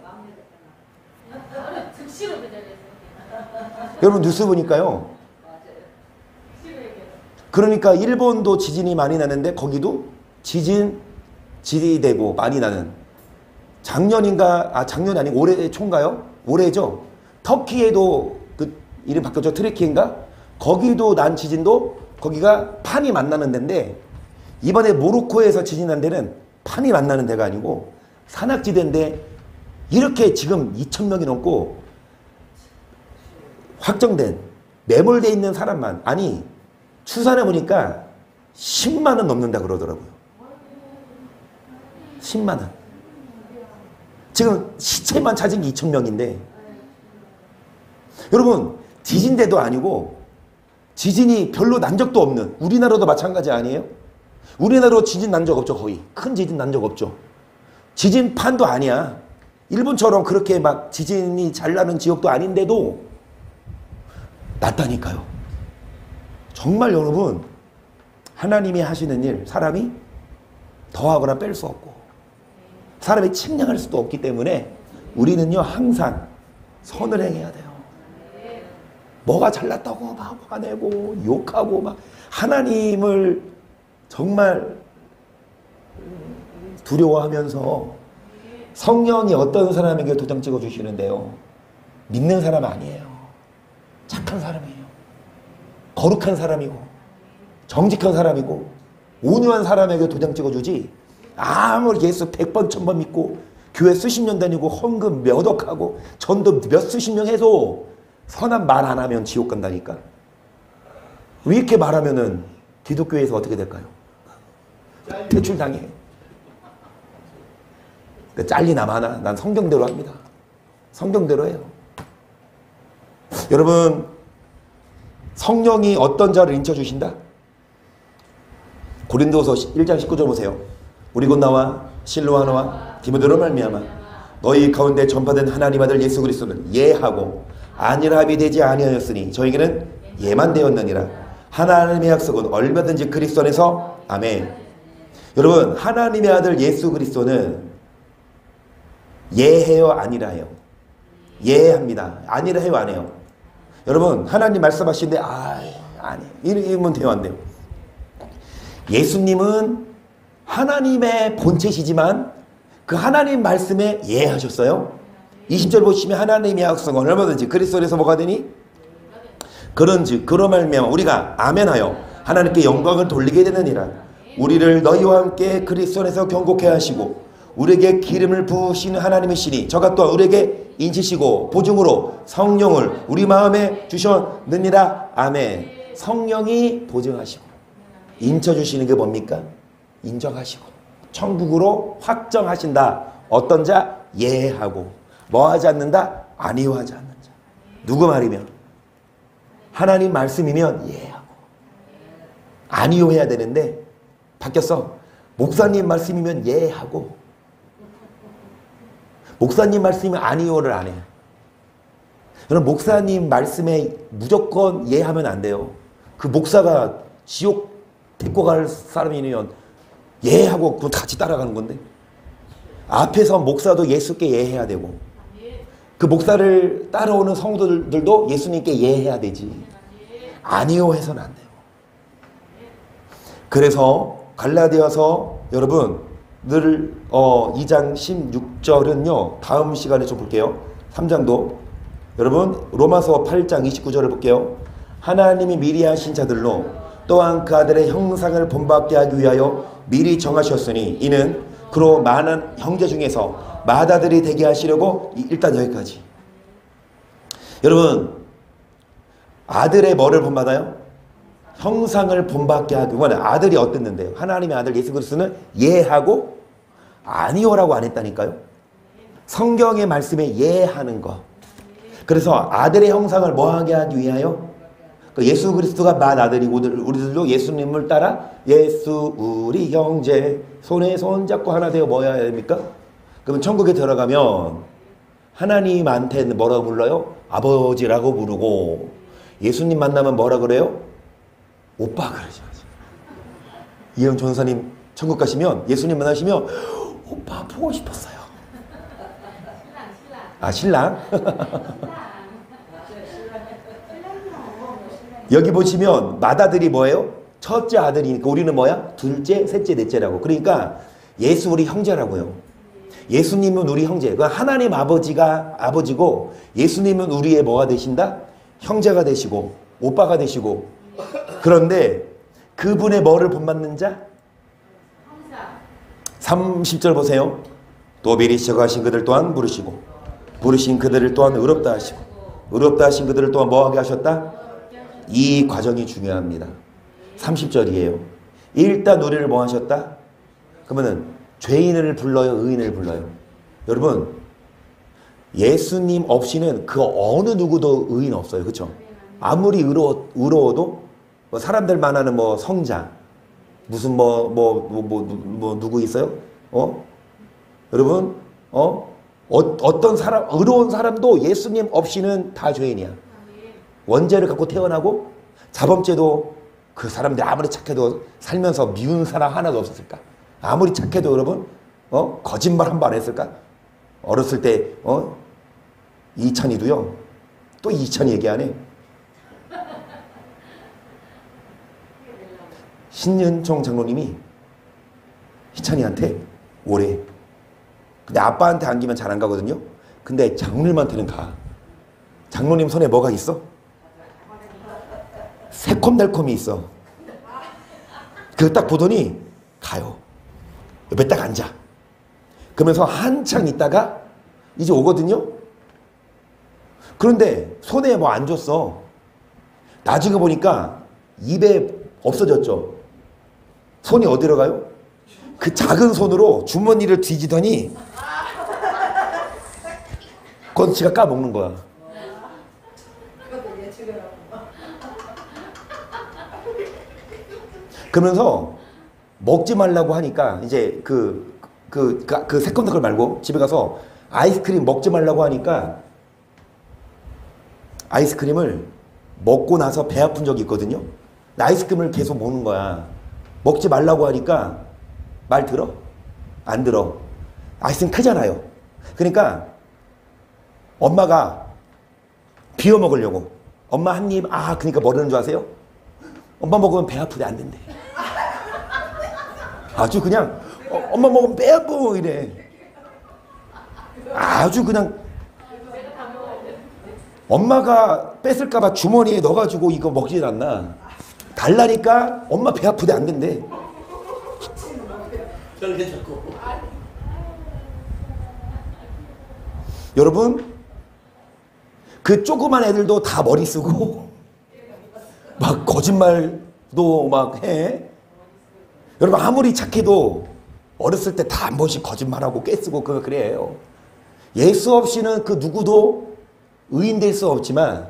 여러분 뉴스 보니까요. 그러니까 일본도 지진이 많이 나는데 거기도 지지되고 많이 나는 작년이 아니고 올해 초인가요? 올해죠. 터키에도 그 이름 바뀌었죠. 트리키인가? 거기도 난 지진도 거기가 판이 만나는 데인데 이번에 모로코에서 지진 난 데는 판이 만나는 데가 아니고 산악지대인데 이렇게 지금 2,000명이 넘고 확정된 매몰돼 있는 사람만 아니 추산해 보니까 10만 원 넘는다 그러더라고요. 10만 원. 지금 시체만 찾은 게 2,000명인데 여러분 지진대도 아니고 지진이 별로 난 적도 없는 우리나라도 마찬가지 아니에요? 우리나라도 지진 난 적 없죠. 거의 큰 지진 난 적 없죠. 지진판도 아니야. 일본처럼 그렇게 막 지진이 잘 나는 지역도 아닌데도 났다니까요. 정말 여러분 하나님이 하시는 일 사람이 더하거나 뺄 수 없고 사람이 측량할 수도 없기 때문에 우리는요 항상 선을 행해야 돼요. 뭐가 잘났다고 막 화내고 욕하고 막 하나님을 정말 두려워하면서 성령이 어떤 사람에게 도장 찍어 주시는데요. 믿는 사람 아니에요. 착한 사람이에요. 거룩한 사람이고 정직한 사람이고 온유한 사람에게 도장 찍어 주지 아무리 예수 100번 1000번 믿고 교회 수십 년 다니고 헌금 몇 억 하고 전도 몇 수십 명 해도 선한 말 안 하면 지옥 간다니까. 왜 이렇게 말하면은 기독교에서 어떻게 될까요? 퇴출당해. 잘리나 마나 난 성경대로 합니다. 성경대로 해요. 여러분 성령이 어떤 자를 인쳐주신다? 고린도서 1장 19절 보세요. 우리 곧 나와 실로아노와 디모데로 말미암아 너희 가운데 전파된 하나님 아들 예수 그리스도는 예하고 안일함이 되지 아니하였으니 저에게는 예만 되었느니라. 하나님의 약속은 얼마든지 그리스도 안에서 아멘. 여러분 하나님의 아들 예수 그리스도는 예해요 아니라 해요? 예합니다. 아니라 해요 안 해요? 여러분 하나님 말씀하시는데 아니 이러면 돼요 안 돼요? 예수님은 하나님의 본체시지만 그 하나님 말씀에 예하셨어요. 20절 보시면 하나님의 약속은 얼마든지 그리스도 안에서 뭐가 되니? 그런즉 그로 말미암아 우리가 아멘하여 하나님께 영광을 돌리게 되느니라. 우리를 너희와 함께 그리스도 안에서 경고케 하시고 우리에게 기름을 부으시는 하나님이시니 저가 또한 우리에게 인치시고 보증으로 성령을 우리 마음에 주셨느니라. 아멘. 성령이 보증하시고 인쳐주시는 게 뭡니까? 인정하시고 천국으로 확정하신다. 어떤 자? 예하고 뭐하지 않는다? 아니요하지 않는 자. 누구 말이면? 하나님 말씀이면 예하고 아니요해야 되는데 바뀌었어. 목사님 말씀이면 예하고 목사님 말씀이면 아니요를 안 해요. 여러분 목사님 말씀에 무조건 예하면 안 돼요. 그 목사가 지옥 데리고 갈 사람이면 예하고 그건 같이 따라가는 건데 앞에서 목사도 예수께 예해야 되고 그 목사를 따라오는 성도들도 예수님께 예해야 되지 아니요 해서는 안 돼요. 그래서 갈라디아서 여러분 늘 2장 16절은요 다음 시간에 좀 볼게요. 3장도 여러분 로마서 8장 29절을 볼게요. 하나님이 미리 하신 자들로 또한 그 아들의 형상을 본받게 하기 위하여 미리 정하셨으니 이는 그로 많은 형제 중에서 맏아들이 되게 하시려고. 일단 여기까지. 여러분 아들의 뭐를 본받아요? 형상을 본받게 하기 원해. 아들이 어땠는데요? 하나님의 아들 예수 그리스도는 예하고 아니오라고 안 했다니까요. 성경의 말씀에 예하는 거. 그래서 아들의 형상을 뭐하게 하기 위하여? 예수 그리스도가 맏아들이고 우리들도 예수님을 따라 예수 우리 형제 손에 손 잡고 하나 되어 뭐 해야 됩니까? 그러면 천국에 들어가면 하나님한테 뭐라고 불러요? 아버지라고 부르고 예수님 만나면 뭐라 그래요? 오빠 그러죠. 이영 전사님 천국 가시면 예수님 만나시면 오빠 보고 싶었어요. 아 신랑? 여기 보시면 맏아들이 뭐예요? 첫째 아들이니까 우리는 뭐야? 둘째, 셋째, 넷째라고. 그러니까 예수 우리 형제라고요. 예수님은 우리 형제. 그 하나님 아버지가 아버지고 예수님은 우리의 뭐가 되신다? 형제가 되시고 오빠가 되시고. 그런데 그분의 뭐를 본받는 자? 30절 보세요. 또 미리 시작하신 그들 또한 부르시고 부르신 그들을 또한 의롭다 하시고 의롭다 하신 그들을 또한 뭐하게 하셨다? 이 과정이 중요합니다. 30절이에요. 일단 우리를 뭐 하셨다? 그러면은 죄인을 불러요? 의인을 불러요? 여러분 예수님 없이는 그 어느 누구도 의인 없어요. 그렇죠? 아무리 의로워도 뭐 사람들 만하는 뭐 성자 무슨 누구 있어요? 여러분 어떤 사람 의로운 사람도 예수님 없이는 다 죄인이야. 원죄를 갖고 태어나고 자범죄도 그 사람들이 아무리 착해도 살면서 미운 사람 하나도 없었을까? 아무리 착해도 여러분 거짓말 한 번 안 했을까? 어렸을 때 이찬이도요. 또 이찬이 얘기하네. 신윤총 장로님이 희찬이한테 오래. 근데 아빠한테 안기면 잘 안 가거든요. 근데 장로님한테는 가. 장로님 손에 뭐가 있어? 새콤달콤이 있어. 그거 딱 보더니 가요. 옆에 딱 앉아. 그러면서 한창 있다가 이제 오거든요. 그런데 손에 뭐 안 줬어. 나중에 보니까 입에 없어졌죠. 손이 어디로 가요? 그 작은 손으로 주머니를 뒤지더니 그건 지가 까먹는 거야. 그러면서 먹지 말라고 하니까 이제 그 새콤달콤 말고 집에 가서 아이스크림 먹지 말라고 하니까 아이스크림을 먹고 나서 배 아픈 적이 있거든요. 아이스크림을 계속 먹는 거야. 먹지 말라고 하니까 말 들어? 안 들어. 아이스크림 크잖아요. 그러니까 엄마가 비워 먹으려고. 엄마 한 입, 그러니까 뭐라는 줄 아세요? 엄마 먹으면 배 아프대 안 된대. 아주 그냥 엄마 먹으면 배 아프 이래. 아주 그냥 엄마가 뺏을까봐 주머니에 넣어가지고 이거 먹질 않나. 달라니까 엄마 배 아프대 안 된대. 여러분 그 조그만 애들도 다 머리 쓰고 막 거짓말도 막 해. 여러분 아무리 착해도 어렸을 때 다 한 번씩 거짓말하고 깨쓰고 그래요. 예수 없이는 그 누구도 의인 될 수 없지만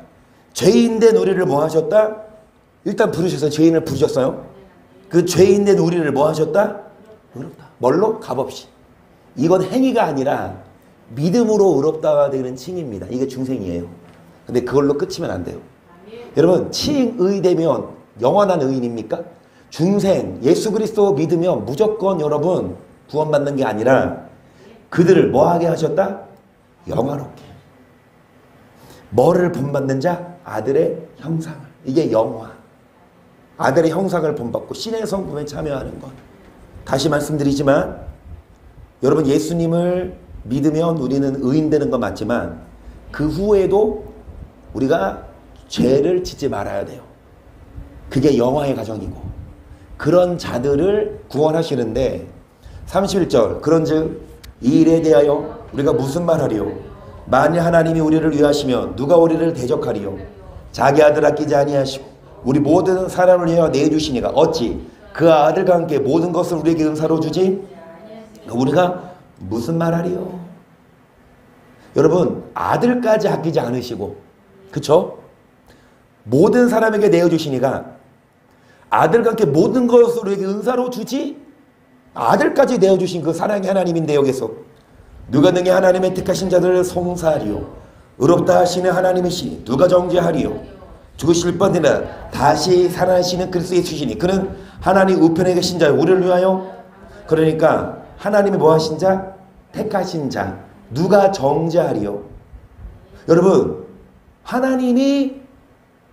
죄인 된 우리를 뭐 하셨다? 일단 부르셔서 죄인을 부르셨어요. 그 죄인 된 우리를 뭐 하셨다? 의롭다. 뭘로? 값없이. 이건 행위가 아니라 믿음으로 의롭다가 되는 칭입니다. 이게 중생이에요. 근데 그걸로 끝이면 안 돼요. 여러분 칭의 되면 영원한 의인입니까? 중생 예수 그리스도 믿으면 무조건 여러분 구원받는 게 아니라 그들을 뭐하게 하셨다? 영화롭게. 뭐를 본받는 자? 아들의 형상을. 이게 영화. 아들의 형상을 본받고 신의 성품에 참여하는 것. 다시 말씀드리지만 여러분 예수님을 믿으면 우리는 의인 되는 건 맞지만 그 후에도 우리가 죄를 짓지 말아야 돼요. 그게 영화의 과정이고 그런 자들을 구원하시는데 31절 그런즉 이 일에 대하여 우리가 무슨 말하리요? 만일 하나님이 우리를 위하시면 누가 우리를 대적하리요? 자기 아들 아끼지 아니하시고 우리 모든 사람을 위하여 내주시니가 어찌 그 아들과 함께 모든 것을 우리에게 은사로 주지? 우리가 무슨 말하리요? 여러분, 아들까지 아끼지 않으시고, 그쵸? 모든 사람에게 내어주시니가 아들과 함께 모든 것을 우리에게 은사로 주지? 아들까지 내어주신 그 사랑의 하나님인데, 여기서 누가 능히 하나님의 택하신 자들을 송사하리요? 의롭다 하시는 하나님이시니 누가 정죄하리요? 죽으실 뻔이라 다시 살아나시는 그리스도 예수시니 그는 하나님 우편에 계신 자요 우리를 위하여. 그러니까 하나님이 뭐 하신 자? 택하신 자. 누가 정죄하리요? 여러분, 하나님이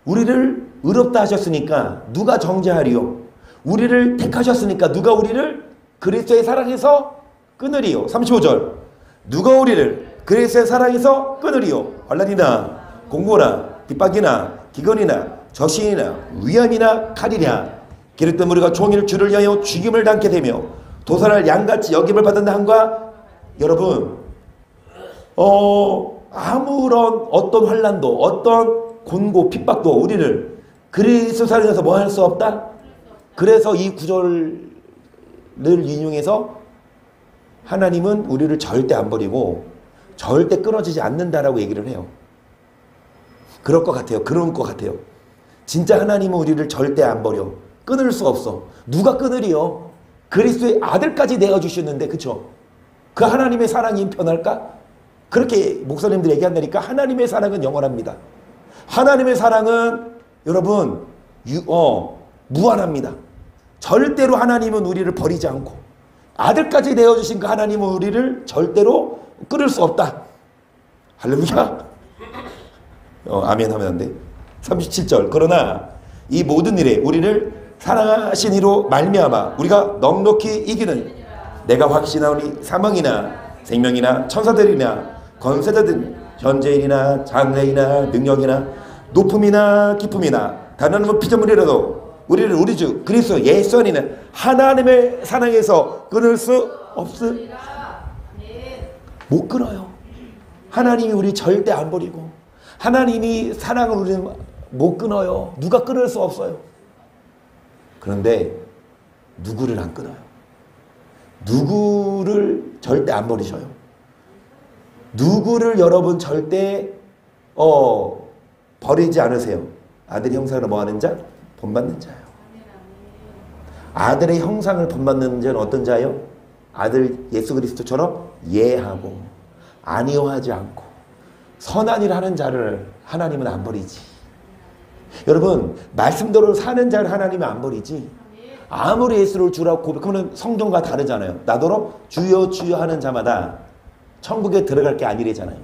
우리를 의롭다 하셨으니까 누가 정죄하리요? 우리를 택하셨으니까 누가 우리를 그리스도의 사랑에서 끊으리요? 35절. 누가 우리를 그리스도의 사랑에서 끊으리요? 환난이나 공고나 핍박이나 기근이나 저시이나 위험이나 칼이냐. 기름 우리가 종일 주를 위하여 죽임을 당게 되며 도살할 양같이 여김을 받는다 함과. 여러분, 아무런 어떤 환난도 어떤 곤고 핍박도 우리를 그리스도 사랑에서 뭐 할 수 없다. 그래서 이 구절을 인용해서 하나님은 우리를 절대 안 버리고 절대 끊어지지 않는다라고 얘기를 해요. 그럴 것 같아요. 그런 것 같아요. 진짜 하나님은 우리를 절대 안 버려. 끊을 수 없어. 누가 끊으리요? 그리스도의 아들까지 내어주셨는데, 그쵸? 그 하나님의 사랑이 변할까? 그렇게 목사님들이 얘기한다니까. 하나님의 사랑은 영원합니다. 하나님의 사랑은 여러분 무한합니다. 절대로 하나님은 우리를 버리지 않고 아들까지 내어주신 그 하나님은 우리를 절대로 끊을 수 없다. 할렐루야. 아멘 하면 안 돼. 37절. 그러나 이 모든 일에 우리를 사랑하신 이로 말미암아 우리가 넉넉히 이기는 내가 확신하오니 사망이나 생명이나 천사들이나 권세자들 현재인이나 장래이나 능력이나 높음이나 깊음이나 단한 피조물이라도 우리를 우리 주 그리스도 예수 안에는 하나님의 사랑에서 끊을 수 없음. 못 끊어요. 하나님이 우리 절대 안 버리고 하나님이 사랑을 우리는 못 끊어요. 누가 끊을 수 없어요. 그런데 누구를 안 끊어요. 누구를 절대 안 버리셔요. 누구를 여러분 절대 버리지 않으세요. 아들의 형상을 뭐하는 자? 본받는 자예요. 아들의 형상을 본받는 자는 어떤 자예요? 아들 예수 그리스도처럼 예하고 안이어하지 않고 선한 일 하는 자를 하나님은 안 버리지. 여러분, 말씀대로 사는 자를 하나님은 안 버리지. 아무리 예수를 주라고 고백하면 성경과 다르잖아요. 나더러 주여 주여 하는 자마다 천국에 들어갈 게 아니래잖아요.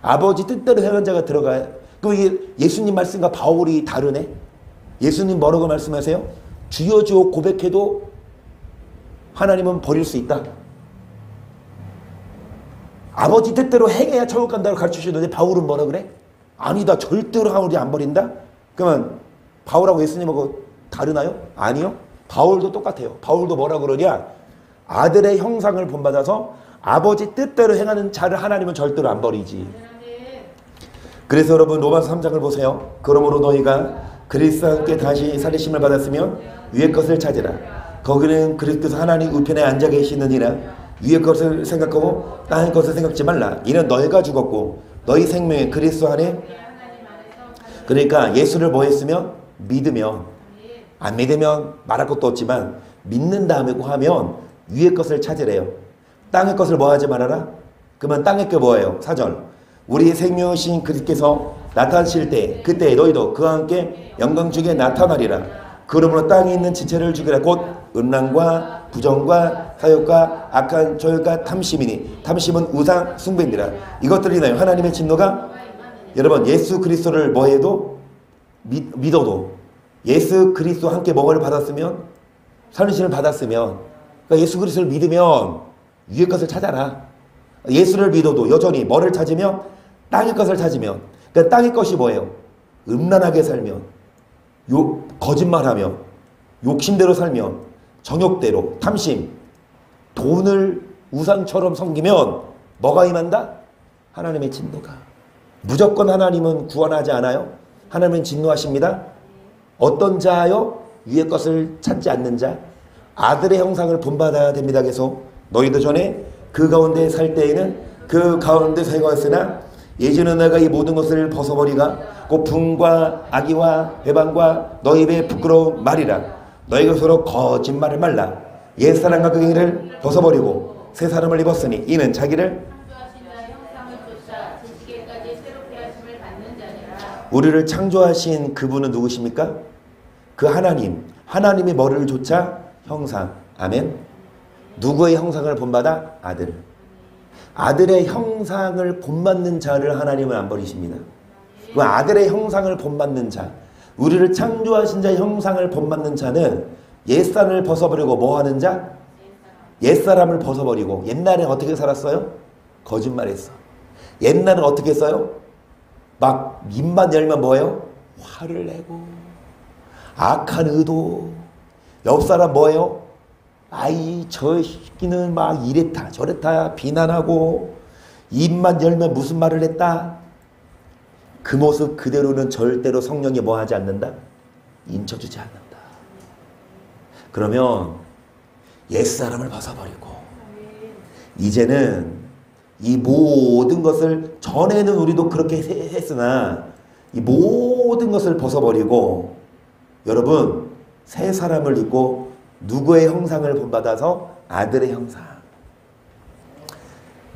아버지 뜻대로 행한 자가 들어가요. 그 예수님 말씀과 바울이 다르네. 예수님 뭐라고 말씀하세요? 주여 주여 고백해도 하나님은 버릴 수 있다. 아버지 뜻대로 행해야 천국 간다고 가르치셨는데 바울은 뭐라 그래? 아니다. 절대로 하울이 안 버린다? 그러면 바울하고 예수님하고 다르나요? 아니요. 바울도 똑같아요. 바울도 뭐라 그러냐? 아들의 형상을 본받아서 아버지 뜻대로 행하는 자를 하나님은 절대로 안 버리지. 그래서 여러분 로마서 3장을 보세요. 그러므로 너희가 그리스도와 함께 다시 살리심을 받았으면 위의 것을 찾으라. 거기는 그리스도께서 하나님 우편에 앉아 계시느니라. 위의 것을 생각하고 땅의 것을 생각지 말라. 이는 너희가 죽었고 너희 생명이 그리스도 안에. 그러니까 예수를 뭐 했으면? 믿으면. 안 믿으면 말할 것도 없지만 믿는 다음에 하면 위의 것을 찾으래요. 땅의 것을 뭐 하지 말아라? 그러면 땅의 게 뭐예요? 4절. 우리 생명이신 그리스도께서 나타나실 때 그때 너희도 그와 함께 영광 중에 나타나리라. 그러므로 땅에 있는 지체를 죽이라. 곧 음란과 부정과 사욕과 악한 조욕과 탐심이니 탐심은 우상 숭배니라. 이것들이나요 하나님의 진노가. 여러분 예수 그리스도를 뭐해도 믿어도 예수 그리스도와 함께 뭐를 받았으면 살리심을 받았으면 그러니까 예수 그리스도를 믿으면 위의 것을 찾아라. 예수를 믿어도 여전히 뭐를 찾으면 땅의 것을 찾으면 그러니까 땅의 것이 뭐예요? 음란하게 살면 거짓말하며 욕심대로 살면 정욕대로 탐심 돈을 우상처럼 섬기면 뭐가 임한다? 하나님의 진노가. 무조건 하나님은 구원하지 않아요. 하나님은 진노하십니다. 어떤 자요? 위의 것을 찾지 않는 자. 아들의 형상을 본받아야 됩니다. 계속 너희도 전에 그 가운데 살 때에는 그 가운데 살거였으나 예전에 내가 이 모든 것을 벗어버리가 곧 분과 악의와 배반과 너희 입의 부끄러운 말이라. 너희가 서로 거짓말을 말라. 옛사람과 그 행위를 벗어버리고 새 사람을 입었으니 이는 자기를 우리를 창조하신 그분은 누구십니까? 그 하나님. 하나님이 머리를 조차 형상. 아멘. 누구의 형상을 본받아? 아들. 아들의 형상을 본받는 자를 하나님은 안 버리십니다. 그 아들의 형상을 본받는 자, 우리를 창조하신 자의 형상을 본받는 자는 옛사람을 벗어버리고 뭐 하는 자? 옛사람을 벗어버리고. 옛날에 어떻게 살았어요? 거짓말했어. 옛날은 어떻게 했어요? 막 입만 열면 뭐예요? 화를 내고 악한 의도. 옆사람 뭐예요? 아이 저 새끼는 막 이랬다 저랬다 비난하고 입만 열면 무슨 말을 했다. 그 모습 그대로는 절대로 성령이 뭐 하지 않는다? 인쳐주지 않는다. 그러면 옛사람을 벗어버리고 이제는 이 모든 것을, 전에는 우리도 그렇게 했으나 이 모든 것을 벗어버리고 여러분 새 사람을 입고 누구의 형상을 본받아서? 아들의 형상.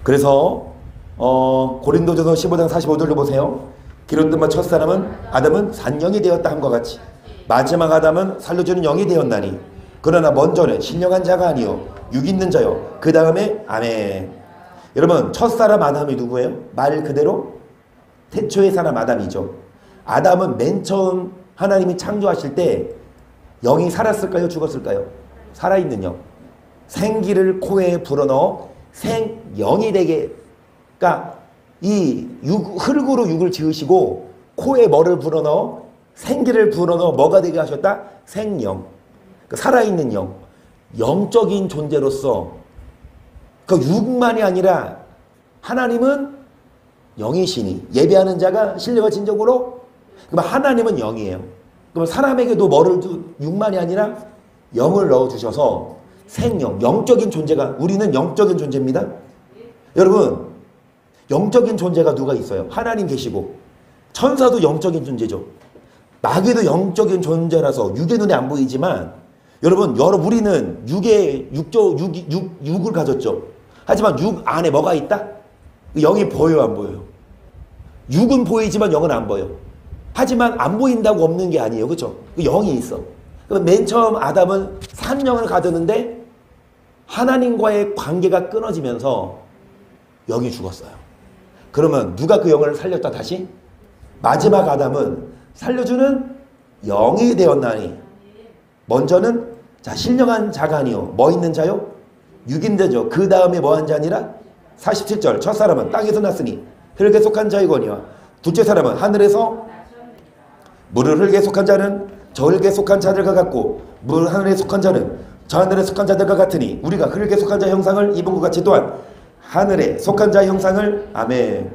그래서 고린도전서 15장 45절로 보세요. 기록된 바 첫사람은 아담은 산영이 되었다 함과 같이 마지막 아담은 살려주는 영이 되었나니 그러나 먼저는 신령한 자가 아니요 육 있는 자요 그 다음에 아멘. 여러분 첫사람 아담이 누구예요? 말 그대로 태초의 사람 아담이죠. 아담은 맨 처음 하나님이 창조하실 때 영이 살았을까요? 죽었을까요? 살아있는 영. 생기를 코에 불어넣어 생영이 되게, 그러니까 이 흙으로 육을 지으시고 코에 뭐를 불어넣어? 생기를 불어넣어 뭐가 되게 하셨다? 생영. 그러니까 살아있는 영. 영적인 존재로서 그 육만이 아니라 하나님은 영이시니 예배하는 자가 신령과 진정으로, 그럼 하나님은 영이에요. 그럼 사람에게도 뭐를 육만이 아니라 영을 넣어주셔서 생영, 영적인 존재가, 우리는 영적인 존재입니다. 여러분 영적인 존재가 누가 있어요? 하나님 계시고 천사도 영적인 존재죠. 마귀도 영적인 존재라서 육의 눈에 안 보이지만 여러분 우리는 육을 가졌죠. 하지만 육 안에 뭐가 있다? 영이 보여요, 안 보여요? 육은 보이지만 영은 안 보여. 하지만 안 보인다고 없는 게 아니에요. 그렇죠? 영이 있어. 맨 처음 아담은 산영을 가졌는데 하나님과의 관계가 끊어지면서 영이 죽었어요. 그러면 누가 그 영을 살렸다 다시? 마지막 아담은 살려주는 영이 되었나니 먼저는 자 신령한 자가 아니요 뭐 있는 자요? 육인자죠. 그 다음에 뭐한 자니라? 47절 첫사람은 땅에서 났으니 흙에 속한 자이거니와 둘째 사람은 하늘에서 물을 흙에 속한 자는 저 흙에 속한 자들과 같고 물 하늘에 속한 자는 저 하늘에 속한 자들과 같으니 우리가 흙에 속한 자 형상을 입은 것 같이 또한 하늘에 속한 자 형상을. 아멘.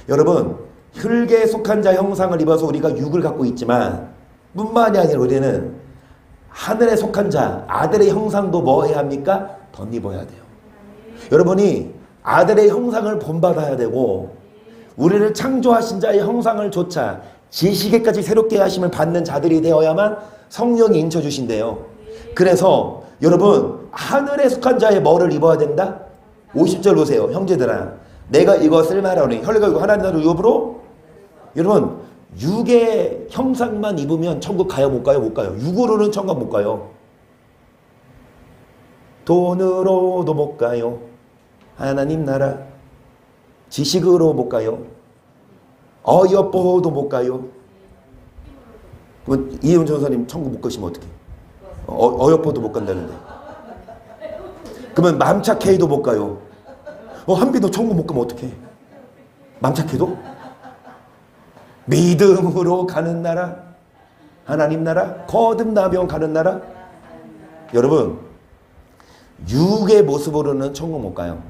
여러분 흙에 속한 자 형상을 입어서 우리가 육을 갖고 있지만 뿐만이 아니라 우리는 하늘에 속한 자 아들의 형상도 뭐 해야 합니까? 덧입어야 돼요. 여러분이 아들의 형상을 본받아야 되고 우리를 창조하신 자의 형상을 조차 지시계까지 새롭게 하심을 받는 자들이 되어야만 성령이 인쳐주신대요. 그래서 여러분 하늘에 속한 자의 뭐를 입어야 된다? 50절 보세요. 형제들아 내가 이것을 말하오니 혈과 육 하나님 나라를 유업으로. 여러분 육의 형상만 입으면 천국 가요 못 가요? 못 가요. 육으로는 천국 못 가요. 돈으로도 못 가요. 하나님 나라. 지식으로 못 가요. 어여뻐도 못 가요. 그럼 이혜훈 전사님 천국 못 가시면 어떡해? 어여뻐도 못 간다는데. 그러면 맘착해도 못 가요. 한빈 너 천국 못 가면 어떡해? 맘착해도? 믿음으로 가는 나라, 하나님 나라, 거듭나며 가는 나라. 여러분 육의 모습으로는 천국 못 가요.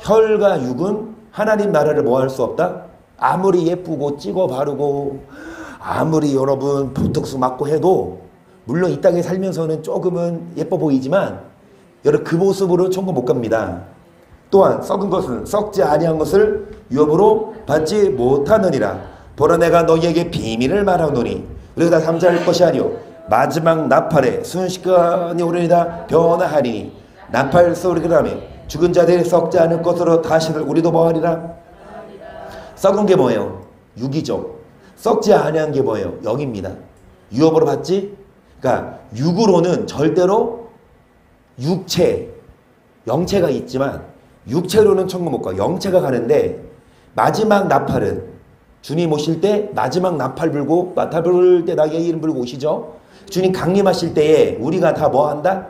혈과 육은 하나님 나라를 뭐 할 수 없다? 아무리 예쁘고 찍어 바르고 아무리 여러분 보톡스 맞고 해도 물론 이 땅에 살면서는 조금은 예뻐 보이지만 여러분 그 모습으로 천국 못 갑니다. 또한 썩은 것은 썩지 아니한 것을 유업으로 받지 못하느니라. 보라 내가 너희에게 비밀을 말하노니 우리가 다 잠잘 것이 아니오 마지막 나팔에 순식간이 오르리다 변화하리니 나팔 소리가 나며 죽은 자들이 썩지 않을 것으로 다시들 우리도 뭐하리라. 썩은 게 뭐예요? 육이죠. 썩지 아니한 게 뭐예요? 영입니다. 유업으로 받지? 그러니까 육으로는 절대로 육체, 영체가 있지만 육체로는 천국 못 가. 영체가 가는데 마지막 나팔은 주님 오실 때 마지막 나팔 불고 나팔 불 때 나의 이름 불고 오시죠. 주님 강림하실 때에 우리가 다 뭐 한다?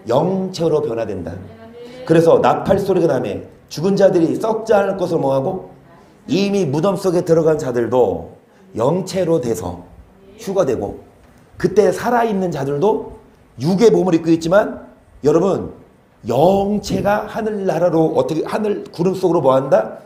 영체로 변화된다. 그래서 나팔 소리가 나면 죽은 자들이 썩지 않을 것을 뭐하고 이미 무덤 속에 들어간 자들도 영체로 돼서 휴거되고 그때 살아있는 자들도 육의 몸을 입고 있지만 여러분 영체가 하늘나라로 어떻게 하늘 구름 속으로 뭐한다?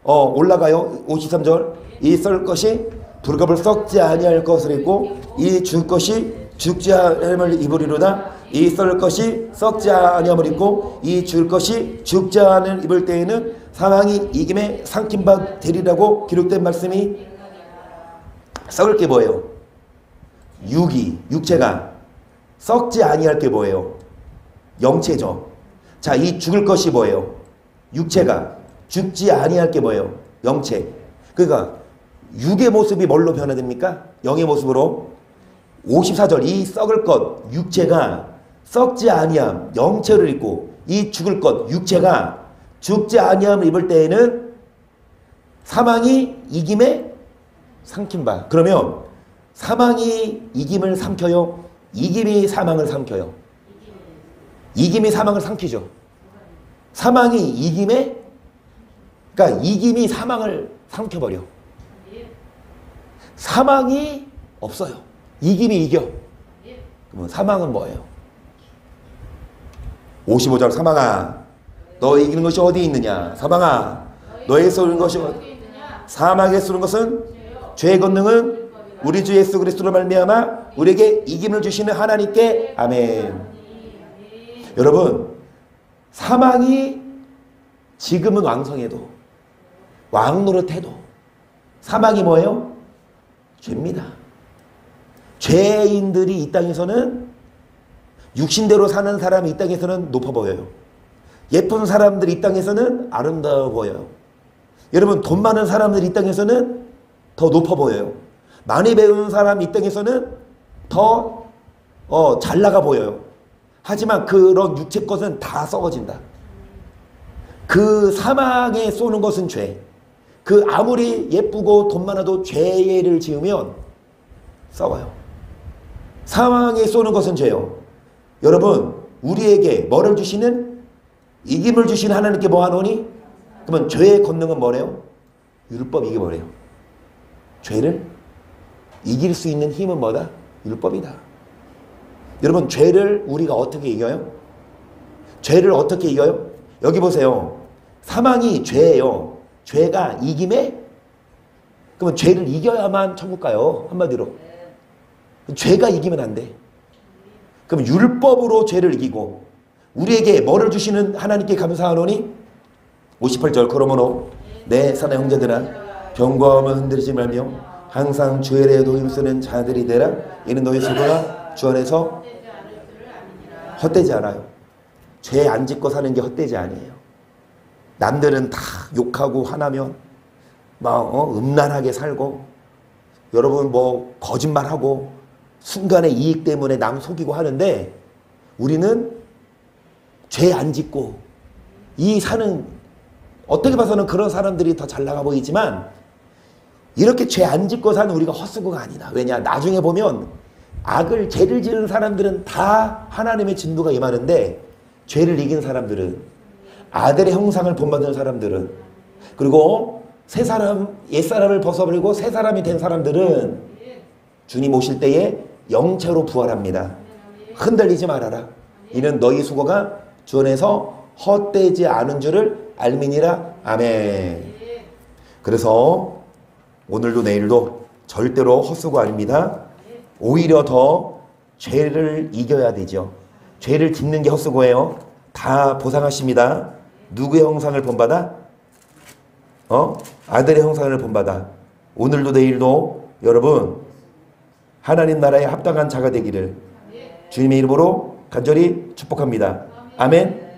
올라가요. 53절 이 썰 것이 불갑을 썩지 아니할 것을 입고 이 줄 것이 죽지 않음을 입으리로다. 이 썰 것이 썩지 아니함을 입고 이 줄 것이 죽지 않을 입을 때에는 사망이 이김에 삼킨 바 되리라고 기록된 말씀이 썩을 게 뭐예요? 육체가 썩지 아니할 게 뭐예요? 영체죠. 자, 이 죽을 것이 뭐예요? 육체가 죽지 아니할 게 뭐예요? 영체. 그러니까 육의 모습이 뭘로 변화됩니까? 영의 모습으로. 54절 이 썩을 것 육체가 썩지 아니함 영체를 입고 이 죽을 것 육체가 죽지 아니함을 입을 때에는 사망이 이김에 삼킨 바. 그러면 사망이 이김을 삼켜요? 이김이 사망을 삼켜요? 이김이 사망을 삼키죠. 사망이 이김에 그러니까 이김이 사망을 삼켜버려. 사망이 없어요. 이김이 이겨. 그러면 사망은 뭐예요? 55절 사망아 너 이기는 것이 어디 있느냐. 사망아 너의 쏘는 것이 사망에 쏘는 것은 죄의 권능은 우리 주 예수 그리스도로 말미암아 우리에게 이김을 주시는 하나님께 아멘. 여러분 사망이 지금은 왕성해도 왕 노릇해도 사망이 뭐예요? 죄입니다. 죄인들이 이 땅에서는 육신대로 사는 사람이 이 땅에서는 높아 보여요. 예쁜 사람들이 이 땅에서는 아름다워 보여요. 여러분 돈 많은 사람들이 이 땅에서는 더 높아 보여요. 많이 배운 사람이 이 땅에서는 더 잘 나가 보여요. 하지만 그런 육체 것은 다 썩어진다. 그 사망에 쏘는 것은 죄. 그 아무리 예쁘고 돈 많아도 죄를 지으면 썩어요. 사망에 쏘는 것은 죄요. 여러분 우리에게 뭐를 주시는 이김을 주시는 하나님께 뭐 하노니? 그러면 죄의 권능은 뭐래요? 율법 이게 뭐래요? 죄를 이길 수 있는 힘은 뭐다? 율법이다. 여러분 죄를 우리가 어떻게 이겨요? 죄를 어떻게 이겨요? 여기 보세요. 사망이 죄예요. 죄가 이김에 그러면 죄를 이겨야만 천국 가요. 한마디로. 죄가 이기면 안 돼. 그럼 율법으로 죄를 이기고 우리에게 뭐를 주시는 하나님께 감사하노니 58절 그러므로 내 사랑 형제들아 병과함을 흔들리지 말며 항상 주의 일에 힘쓰는 자들이 되라. 이는 너희 수고가 주 안에서 헛되지 않아요. 죄 안 짓고 사는 게 헛되지 아니에요. 남들은 다 욕하고 화나면 막 음란하게 살고 여러분 뭐 거짓말하고 순간의 이익 때문에 남 속이고 하는데 우리는 죄 안 짓고 이 사는 어떻게 봐서는 그런 사람들이 더 잘 나가 보이지만 이렇게 죄 안 짓고 사는 우리가 헛수고가 아니다. 왜냐? 나중에 보면 죄를 지은 사람들은 다 하나님의 진노가 임하는데 죄를 이긴 사람들은 아들의 형상을 본받은 사람들은 그리고 옛사람을 벗어버리고 새 사람이 된 사람들은 주님 오실 때에 영체로 부활합니다. 흔들리지 말아라. 이는 너희 수고가 주 안에서 헛되지 않은 줄을 알미니라. 아멘. 그래서 오늘도 내일도 절대로 헛수고 아닙니다. 오히려 더 죄를 이겨야 되죠. 죄를 짓는 게 헛수고예요. 다 보상하십니다. 누구의 형상을 본받아? 아들의 형상을 본받아. 오늘도 내일도 여러분 하나님 나라에 합당한 자가 되기를 주님의 이름으로 간절히 축복합니다. 아멘.